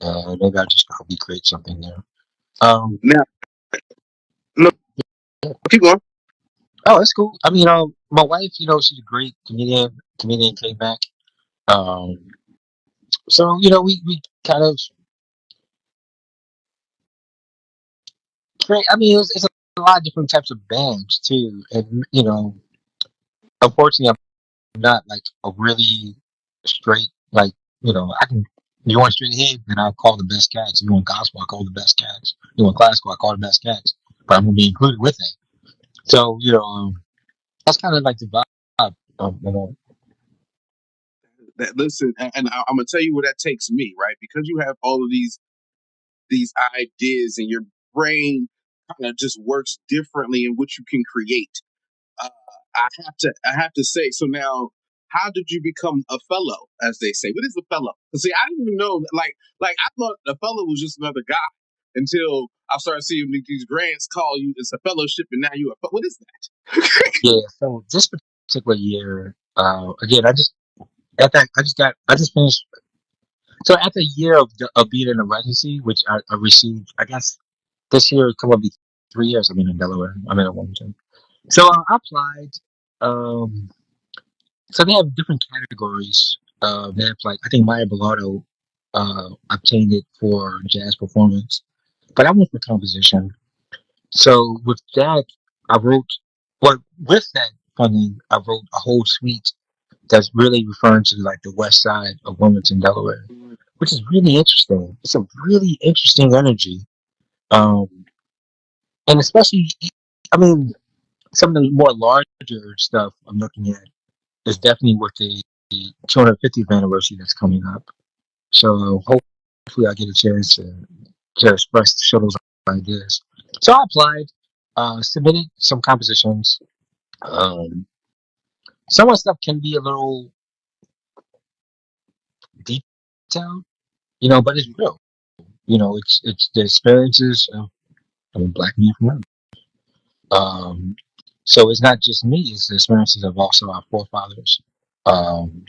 Maybe I'll just probably create something there. Um, Now, no, keep going. oh, that's cool. I mean, my wife, she's a great comedian, Comedienne K-Mack. Um, so we kind of create. I mean, it's a lot of different types of bands too, and unfortunately, I'm not like a really straight like I can. If you want straight ahead, then I'll call the best cats. If you want gospel, I call the best cats. If you want classical, I call the best cats. But I'm gonna be included with it. So that's kind of like the vibe. Listen, and I'm gonna tell you where that takes me, right? Because you have all of these ideas, and your brain kind of just works differently in what you can create. Uh, I have to say. So now, how did you become a fellow, as they say? What is a fellow? 'Cause see, I didn't even know. Like I thought a fellow was just another guy until I started seeing these grants call you. It's a fellowship, and now you are. What is that? Yeah. So this particular year, again, I just finished. So after a year of being in a residency, which I received, I guess this year it's come up to be 3 years. I've been in Delaware. I'm in Wilmington. So I applied. Um, so they have different categories. They have like I think Maya Bilardo obtained it for jazz performance, but I went for composition. So with that, I wrote. But with that funding, I wrote a whole suite that's really referring to like the west side of Wilmington, Delaware, which is really interesting. It's a really interesting energy, um, and especially, I mean, some of the more larger stuff I'm looking at is definitely with the 250th anniversary that's coming up. So hopefully, I get a chance to express, show those ideas. So I applied, submitted some compositions. Um, some of the stuff can be a little detailed. but it's real. It's the experiences of a black man from Rome. Um, so it's not just me; it's the experiences of also our forefathers, um,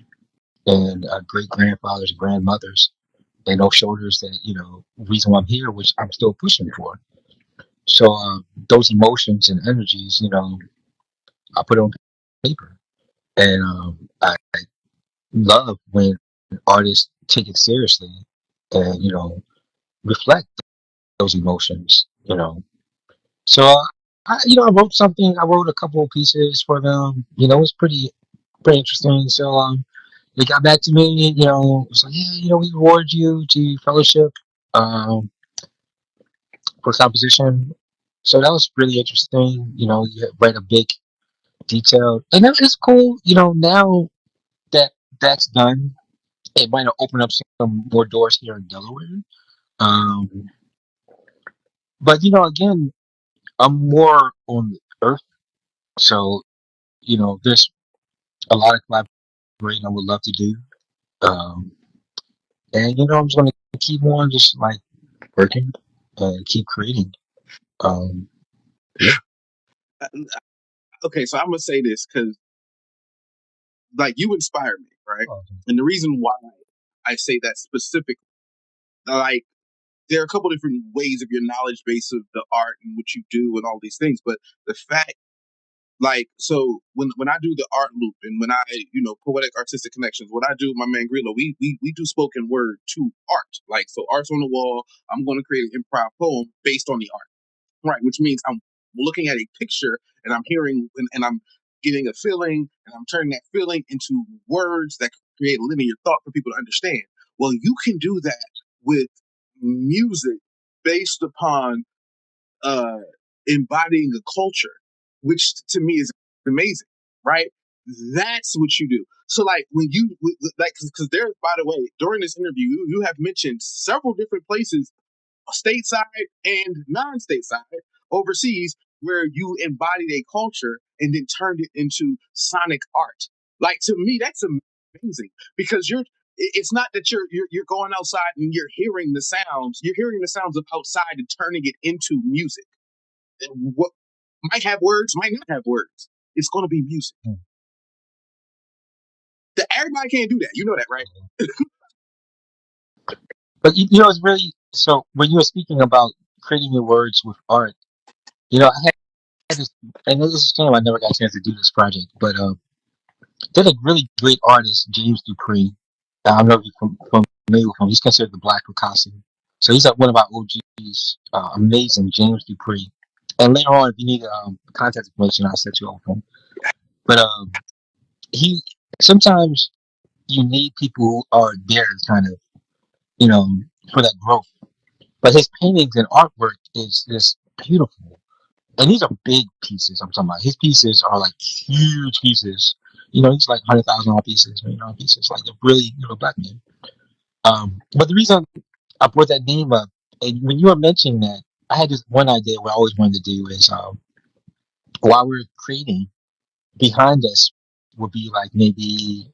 and great grandfathers, grandmothers, and those shoulders that reason why I'm here, which I'm still pushing for. So those emotions and energies, I put on paper, and I love when artists take it seriously and reflect those emotions. So I wrote something. I wrote a couple of pieces for them. It was pretty interesting. So they got back to me. It was like, yeah, we award you to fellowship um, for composition. So that was really interesting. You write a big detail, and that is cool. Now that that's done, it might open up some more doors here in Delaware. Um, but again, I'm more on the earth, so there's a lot of collaborating I would love to do. Um, and I'm just gonna keep on just like working and keep creating. Um, yeah. Uh, Okay, so I'm gonna say this because like you inspire me, right? Oh, And the reason why I say that specific, like there are a couple different ways of your knowledge base of the art and what you do and all these things, but the fact, like, so when I do the art loop and when I, poetic artistic connections, what I do with my man Grillo, we do spoken word to art. Like, so art's on the wall. I'm going to create an improv poem based on the art, right? Which means I'm looking at a picture and I'm hearing and I'm getting a feeling and I'm turning that feeling into words that create a linear thought for people to understand. Well, you can do that with music based upon uh, embodying a culture, which to me is amazing, right? That's what you do. So, like, when you, like, because there's, by the way, during this interview, you have mentioned several different places, stateside and non stateside, overseas, where you embodied a culture and then turned it into sonic art. Like, to me, that's amazing because it's not that you're going outside and you're hearing the sounds. You're hearing the sounds of outside and turning it into music. And what might have words, might not have words. It's going to be music. Mm. Everybody can't do that. You know that, right? But it's really so when you were speaking about creating your words with art. I had this, and this is a shame I never got a chance to do this project, but there's a really great artist, James Dupree. I don't know if you're familiar with him. He's considered the Black Picasso. So he's one of our OGs. Amazing, James Dupree. And later on, if you need contact information, I'll set you up with him. But he sometimes you need people who are there, kind of, you know, for that growth. But his paintings and artwork is just beautiful. And these are big pieces. I'm talking about. His pieces are like huge pieces. He's like $100,000 pieces, $1 million pieces. Like they're really, black men. But the reason I brought that name up, and when you were mentioning that, I had this one idea what I always wanted to do is while we're creating, behind us would be like maybe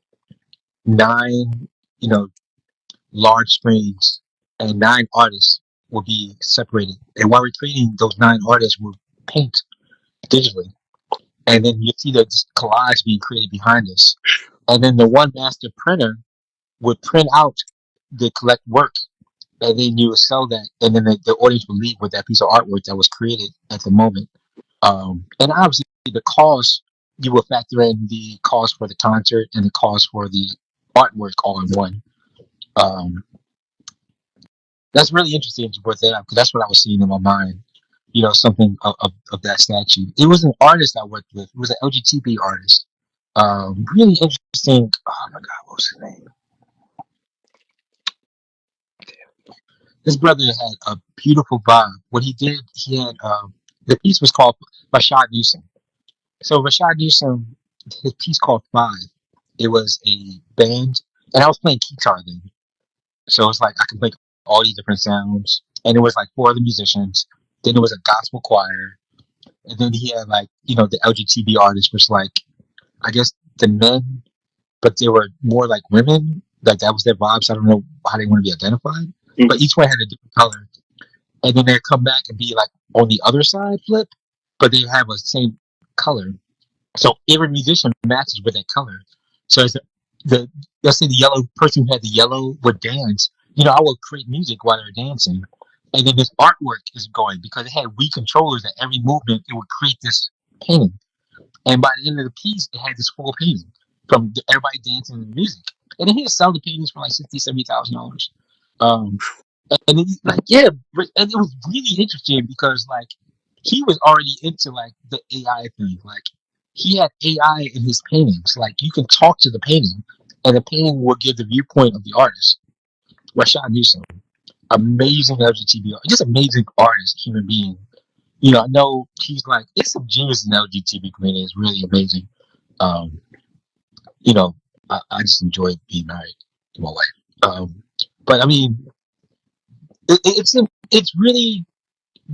nine, you know, large screens, and nine artists will be separated. And while we're creating, those nine artists will paint digitally. And then you see the collage being created behind us. And then the one master printer would print out the collect work, and then you would sell that, and then the audience would leave with that piece of artwork that was created at the moment. And obviously, the cost you will factor in the cost for the concert and the cost for the artwork all in one. Um, that's really interesting to put that up because that's what I was seeing in my mind. Something of that statue. It was an artist I worked with. It was an LGTB artist. Really interesting. Oh my God, what was his name? This brother had a beautiful vibe. What he did, he had the piece was called Rashad Newsom. So Rashad Newsom, his piece called Five. It was a band, and I was playing guitar then. So it's like I could make all these different sounds, and it was like four other musicians. Then it was a gospel choir, and then he had like the LGTB artists, which like I guess the men, but they were more like women, Like that was their vibes. I don't know how they want to be identified, but Mhm. each one had a different color, and then they come back and be like on the other side flip, but they have a same color. So every musician matches with that color. So as the let's say the yellow person who had the yellow would dance. I would create music while they're dancing, and then this artwork is going because it had Wii controllers. That every movement it would create this painting, and by the end of the piece, it had this full painting from everybody dancing and the music. And then he'd sell the paintings for like $60,000, $70,000. Um, and then, like, yeah, and it was really interesting because like he was already into like the AI thing. Like he had AI in his paintings. Like you can talk to the painting, and the painting will give the viewpoint of the artist. Rashad Newsom, amazing LGBT, just amazing artist, human being. I know he's like it's some genius in the LGBT community. It's really amazing. Um, you know, I just enjoy being married to my wife. But I mean, it's really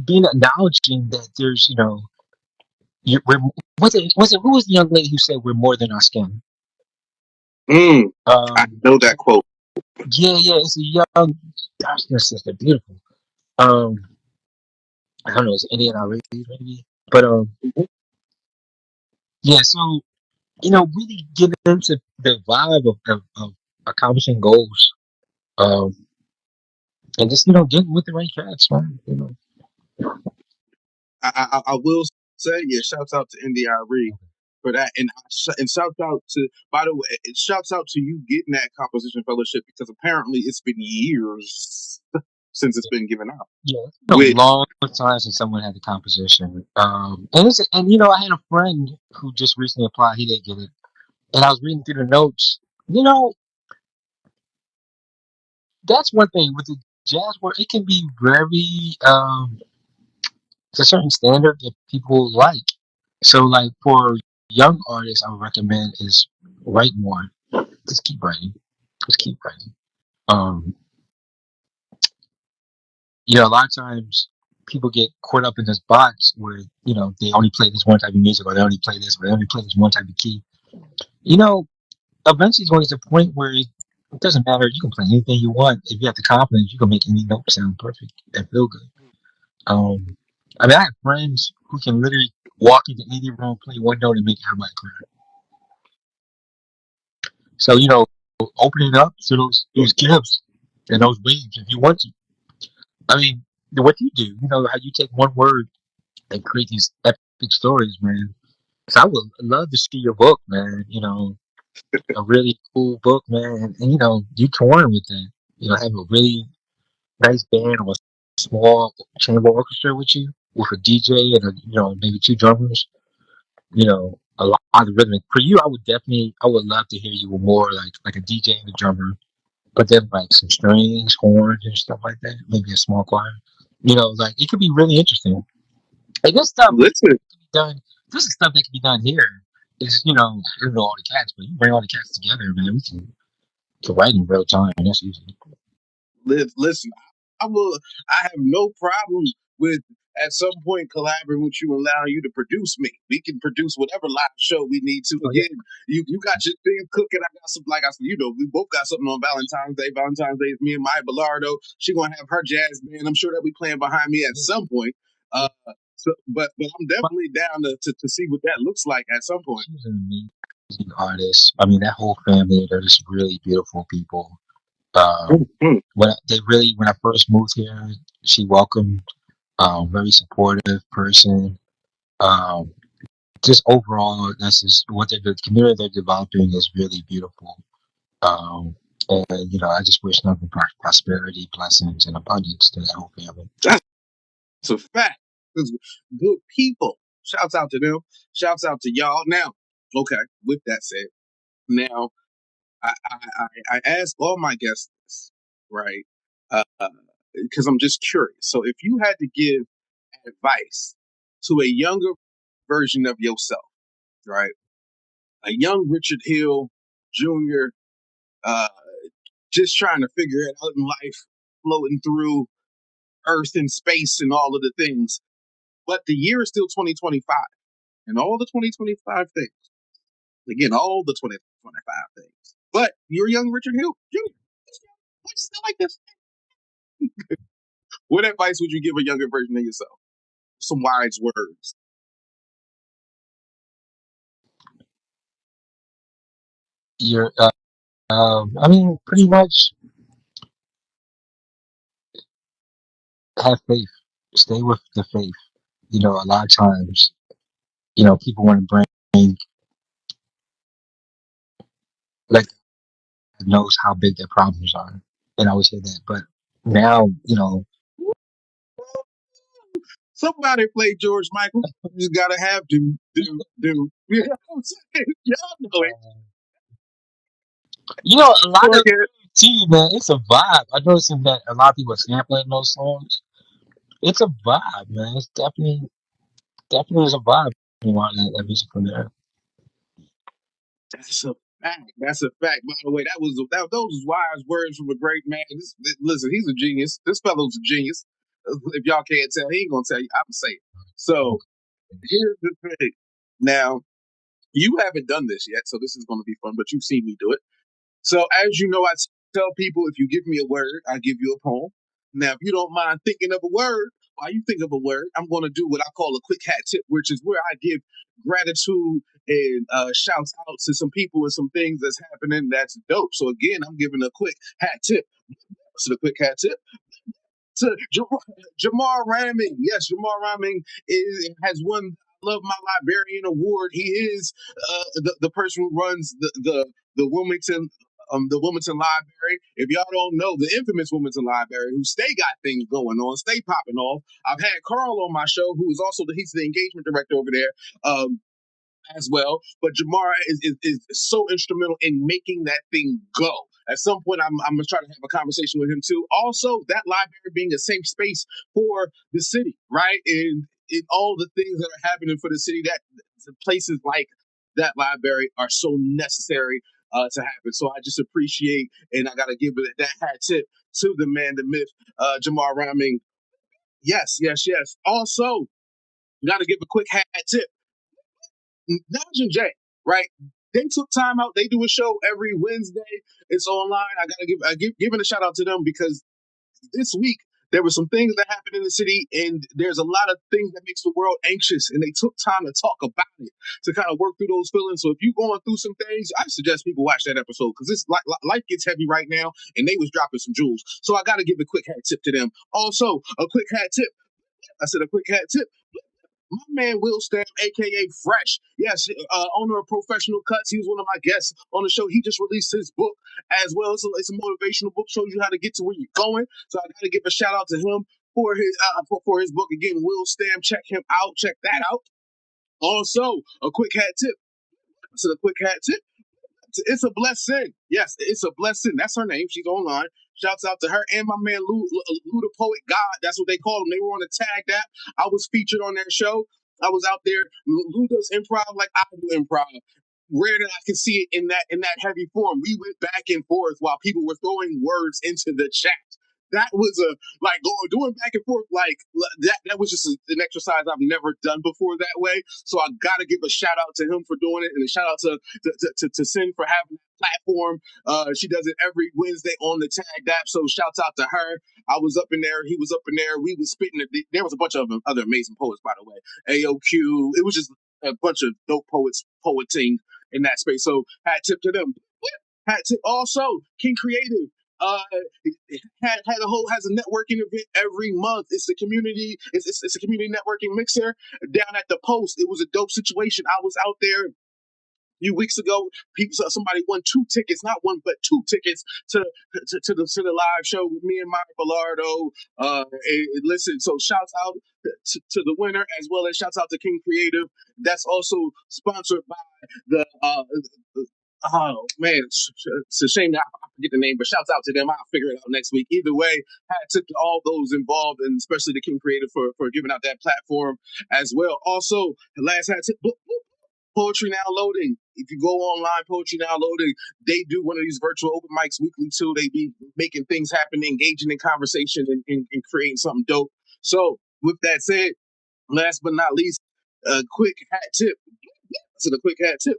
being acknowledging that there's we're who was the young lady who said we're more than our skin? I know that quote. Yeah, it's a young gosh, this sister, beautiful. Um, I don't know, it's Indian Irish maybe, but yeah. So really get into the vibe of accomplishing goals. Um, and just getting with the right cats, man. I will say, yeah, shouts out to India Ari for that, and shouts out to, by the way, it shouts out to you getting that composition fellowship because apparently it's been years since it's been given out. Yeah, it's been a With long time since someone had the composition. I had a friend who just recently applied. He didn't get it, and I was reading through the notes. You know, that's one thing with the jazz work. It can be very to a certain standard that people like. So, like for young artists, I would recommend is write more. Just keep writing. Just keep writing. Um, a lot of times people get caught up in this box where they only play this one type of music, or they only play this, or they only play this one type of key. You know, Eventually it's going to the point where it doesn't matter. You can play anything you want. If you have the confidence, you can make any note sound perfect and feel good. Um, I have friends who can literally walk into any room, play one note, and make everybody cry. So opening up to those gifts and those waves if you want to. I mean, what you do, how you take one word and create these epic stories, man. So I would love to see your book, man. A really cool book, man. And you touring with that. Have a really nice band or a small chamber orchestra with you, with a DJ and maybe two drummers. A lot of rhythmic. For you, I would love to hear you with more like a DJ and a drummer, but then like some strings, horns, and stuff like that. Maybe a small choir. Like it could be really interesting. And this stuff listen, can be done. This is stuff that can be done here. It's I don't know all the cats, but you bring all the cats together, man. We can write in real time. That's easy. listen. I will. I have no problem with at some point collaborating with you, allowing you to produce me. We can produce whatever live show we need to. Oh yeah, Again, you got your thing cooking. I got some, like I said, we both got something on Valentine's Day. Valentine's Day is me and Maya Bellardo. She gonna have her jazz band. I'm sure they'll be playing behind me at some point. yeah. But I'm But definitely down to see what that looks like at some point. she's an amazing artist. I mean, that whole family, they're just really beautiful people. Mhm. When I first moved here, she welcomed, very supportive person. Um, just overall, that's just the community they're developing is really beautiful. Um, and I just wish nothing but prosperity, blessings, and abundance to that whole family. That's a fact. 'Cause good people. Shouts out to them. Shouts out to y'all. Now, okay. With that said, now I ask all my guests this, right? Because I'm just curious. So, if you had to give advice to a younger version of yourself, right? A young Richard Hill Jr., uh, just trying to figure it out in life, floating through Earth and space and all of the things, but the year is still 2025. And all the 2025 things, again, all the 2025 things. But you're young Richard Hill. Why you still like this? What advice would you give a younger version of yourself? Some wise words. You're, I mean, pretty much have faith. Stay with the faith. You know, a lot of times, you know, people want to bring like knows how big their problems are, and I always say that. But now, you know, Somebody play George Michael. You just gotta have do. You know what I'm saying? Y'all know it. a lot Go of ahead. too, man, it's a vibe. I noticed that a lot of people are sampling those songs. It's a vibe, man. It's definitely is a vibe. You want that music from there. That's a fact. That's a fact. By the way, those was wise words from a great man. Listen, he's a genius. This fellow's a genius. If y'all can't tell, he ain't gonna tell you. I'm saying. So here's the thing. Now you haven't done this yet, so this is gonna be fun. But you've seen me do it. So as you know, I tell people if you give me a word, I give you a poem. Now, if you don't mind thinking of a word, while you think of a word, I'm going to do what I call a quick hat tip, which is where I give gratitude and shouts out to some people and some things that's happening that's dope. So again, I'm giving a quick hat tip. So the quick hat tip to Jamar Ramming. Yes, Jamar Ramming has won Love My Librarian Award. He is the person who runs the Wilmington Library. If y'all don't know, the infamous Wilmington Library, who stay got things going on, stay popping off. I've had Carl on my show, who is also he's the engagement director over there. As well. But Jamar is so instrumental in making that thing go. At some point, I'm going to try to have a conversation with him too. Also, that library being a safe space for the city, right? And in all the things that are happening for the city, that places like that library are so necessary to happen. So I just appreciate, and I got to give it that hat tip to the man, the myth, Jamar Ramming. Yes, yes, yes. Also, got to give a quick hat tip. Naj and Jay, right? They took time out. They do a show every Wednesday. It's online. I gotta giving a shout out to them because this week there were some things that happened in the city, and there's a lot of things that makes the world anxious, and they took time to talk about it to kind of work through those feelings. So if you're going through some things, I suggest people watch that episode because this life gets heavy right now, and they was dropping some jewels. So I gotta give a quick hat tip to them. Also, a quick hat tip. I said a quick hat tip. My man Will Stamp, aka Fresh, yes, owner of Professional Cuts. He was one of my guests on the show. He just released his book as well. It's a motivational book, shows you how to get to where you're going. So I got to give a shout out to him for his book again. Will Stamp, check him out. Check that out. Also, a quick hat tip. So the quick hat tip. It's a blessing. Yes, it's a blessing. That's her name. She's online. Shouts out to her and my man Lou the Poet God. That's what they call him. They were on the tag that. I was featured on their show. I was out there. Lou does improv like I do improv. Rare that I can see it in that heavy form. We went back and forth while people were throwing words into the chat. That was a like doing back and forth like that. That was just an exercise I've never done before that way. So I got to give a shout out to him for doing it, and a shout out to Sin for having that platform. She does it every Wednesday on the Tag app. So shouts out to her. I was up in there. He was up in there. We was spitting. There was a bunch of other amazing poets, by the way. AOQ. It was just a bunch of dope poeting in that space. So hat tip to them. Hat tip also King Creative. Uh, had a whole has a networking event every month. It's a community. It's a community networking mixer down at the Post. It was a dope situation. I was out there few weeks ago, somebody won 2 tickets, not one but 2 tickets to the live show with me and Mike Bellardo. Listen, so shouts out to the winner as well as shouts out to King Creative. That's also sponsored by the. Oh man, it's a shame that I forget the name, but shouts out to them. I'll figure it out next week. Either way, hat tip to all those involved, and especially the King Creative for giving out that platform as well. Also, the last hat tip. Poetry Now Loading. If you go online, Poetry Now Loading, they do one of these virtual open mics weekly too. They be making things happen, engaging in conversation and creating something dope. So, with that said, last but not least, a quick hat tip. So the quick hat tip.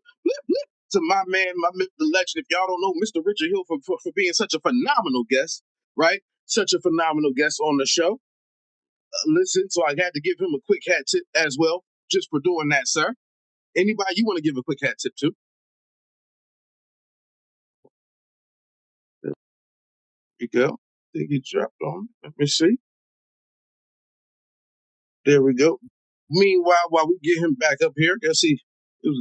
to my man, the legend. If y'all don't know Mr. Richard Hill for being such a phenomenal guest, right? Such a phenomenal guest on the show. Listen, so I had to give him a quick hat tip as well, just for doing that, sir. Anybody you want to give a quick hat tip to? There we go. I think he dropped on. Let me see. There we go. Meanwhile, while we get him back up here, let's see.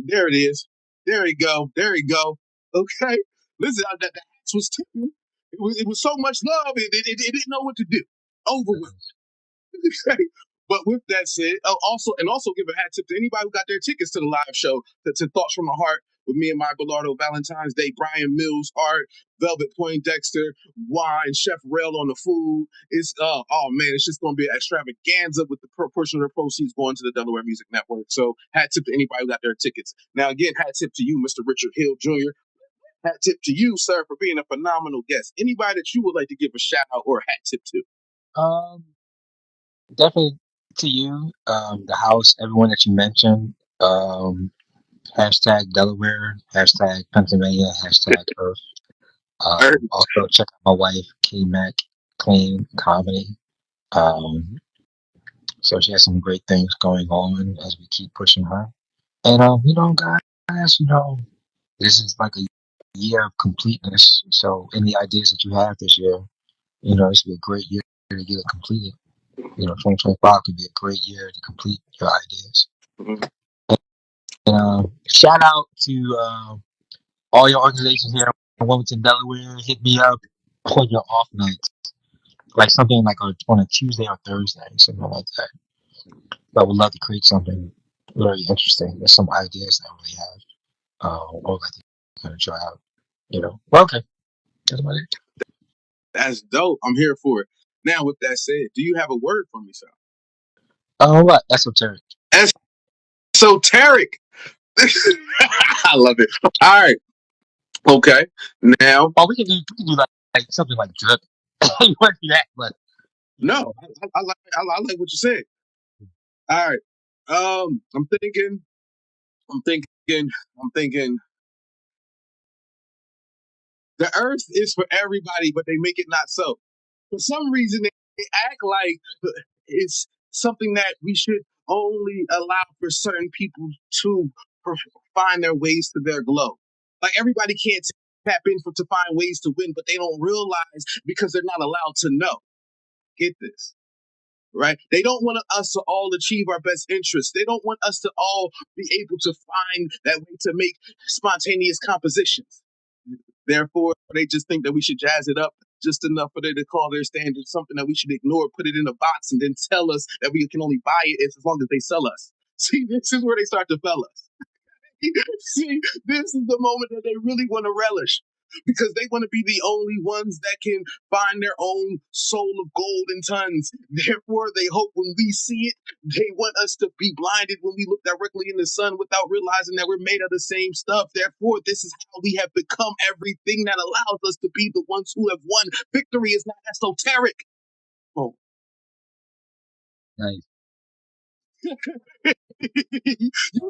There it is. There you go. There you go. Okay. Listen, that the axe was tipping. It was so much love, it didn't know what to do. Overwhelmed. But with that said, also give a hat tip to anybody who got their tickets to the live show, to Thoughts from the Heart with me and my Belardo Valentine's Day, Brian Mills, Art, Velvet Poindexter, Wine, Chef Rail on the food. It's oh man, it's just gonna be an extravaganza with the portion of the proceeds going to the Delaware Music Network. So hat tip to anybody who got their tickets. Now again, hat tip to you, Mr. Richard Hill Jr. Hat tip to you, sir, for being a phenomenal guest. Anybody that you would like to give a shout out or a hat tip to? Definitely to you, the house, everyone that you mentioned. Hashtag Delaware, hashtag Pennsylvania, hashtag Earth. Also check out my wife, K-Mack, Clean Comedy. So she has some great things going on as we keep pushing her. And guys, this is like a year of completeness. So any ideas that you have this year, this will be a great year to get it completed. 2025 could be a great year to complete your ideas. Mhm. And shout out to all your organizations here in Wilmington, Delaware. Hit me up on your off nights, like something like on a Tuesday or Thursday, something like that. But I would love to create something very interesting. There's some ideas that I really have, or like to kind of try out. Well, okay, that's about it. That's dope. I'm here for it. Now, with that said, do you have a word for me, sir? What? Esoteric. Esoteric. I love it. All right. Okay. Now. Oh, we can do like something like drip. You want to do that, but No, I like what you said. All right. I'm thinking. I'm thinking. I'm thinking. The earth is for everybody, but they make it not so. For some reason, they act like it's something that we should only allow for certain people to find their ways to their glow. Like everybody can't tap in to find ways to win, but they don't realize because they're not allowed to know. Get this. Right? They don't want us to all achieve our best interests. They don't want us to all be able to find that way to make spontaneous compositions. Therefore, they just think that we should jazz it up just enough for them to call their standards something that we should ignore, put it in a box, and then tell us that we can only buy it as long as they sell us. See, this is where they start to fail us. See, this is the moment that they really want to relish because they want to be the only ones that can find their own soul of gold in tons. Therefore, they hope when we see it, they want us to be blinded when we look directly in the sun without realizing that we're made of the same stuff. Therefore, this is how we have become everything that allows us to be the ones who have won. Victory is not esoteric. Oh. nice. You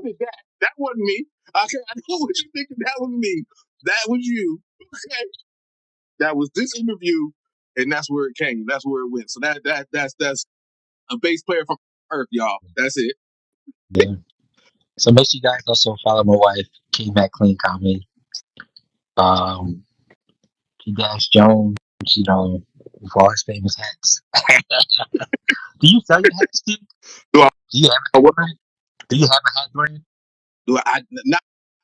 did that. That wasn't me. Okay, I know what you think that was me. That was you. Okay. That was this interview, and that's where it came. That's where it went. So that's a bass player from Earth, y'all. That's it. Yeah. So make sure you guys also follow my wife, K-Mack Clean Comedy. She Dash Jones, with all his famous hats. Do you sell your hats, Steve? Do I? Do you have a hat brand? Do you have a hat brand? Do I?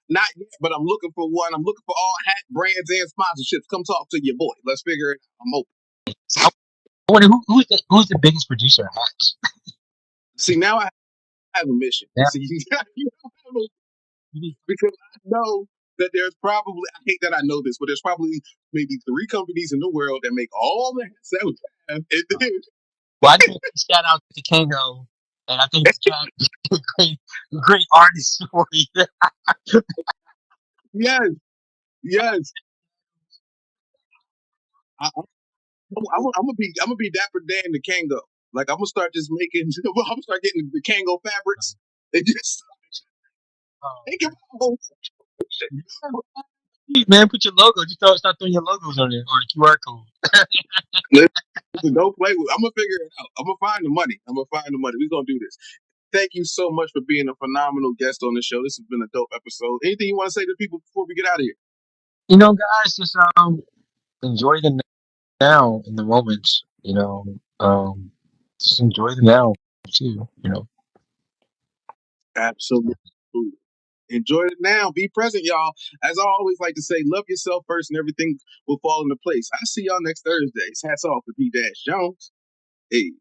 Not yet, but I'm looking for one. I'm looking for all hat brands and sponsorships. Come talk to your boy. Let's figure it out. I'm open. I wonder who's the biggest producer of hats? See, now I have a mission. Yeah. See, because I know that there's probably, I hate that I know this, but there's probably maybe 3 companies in the world that make all the hats that we have. And then, Well, I just want to shout out to Kango, and I think he's a great artist for you. yes, yes. I'm gonna be Dapper Dan the Kango. Like I'm gonna start just making. I'm gonna start getting the Kango fabrics and just Oh, making my own. Man, put your logo. Just start throwing your logos on there or a QR code. Listen, don't play with. I'm gonna figure it out. I'm gonna find the money. I'm gonna find the money. We're gonna do this. Thank you so much for being a phenomenal guest on the show. This has been a dope episode. Anything you want to say to people before we get out of here? Guys, just enjoy the now in the moments. Just enjoy the now too. Absolutely. Enjoy it now. Be present, y'all. As I always like to say, love yourself first and everything will fall into place. I see y'all next Thursday. Hats off to P. Dash Jones. Hey.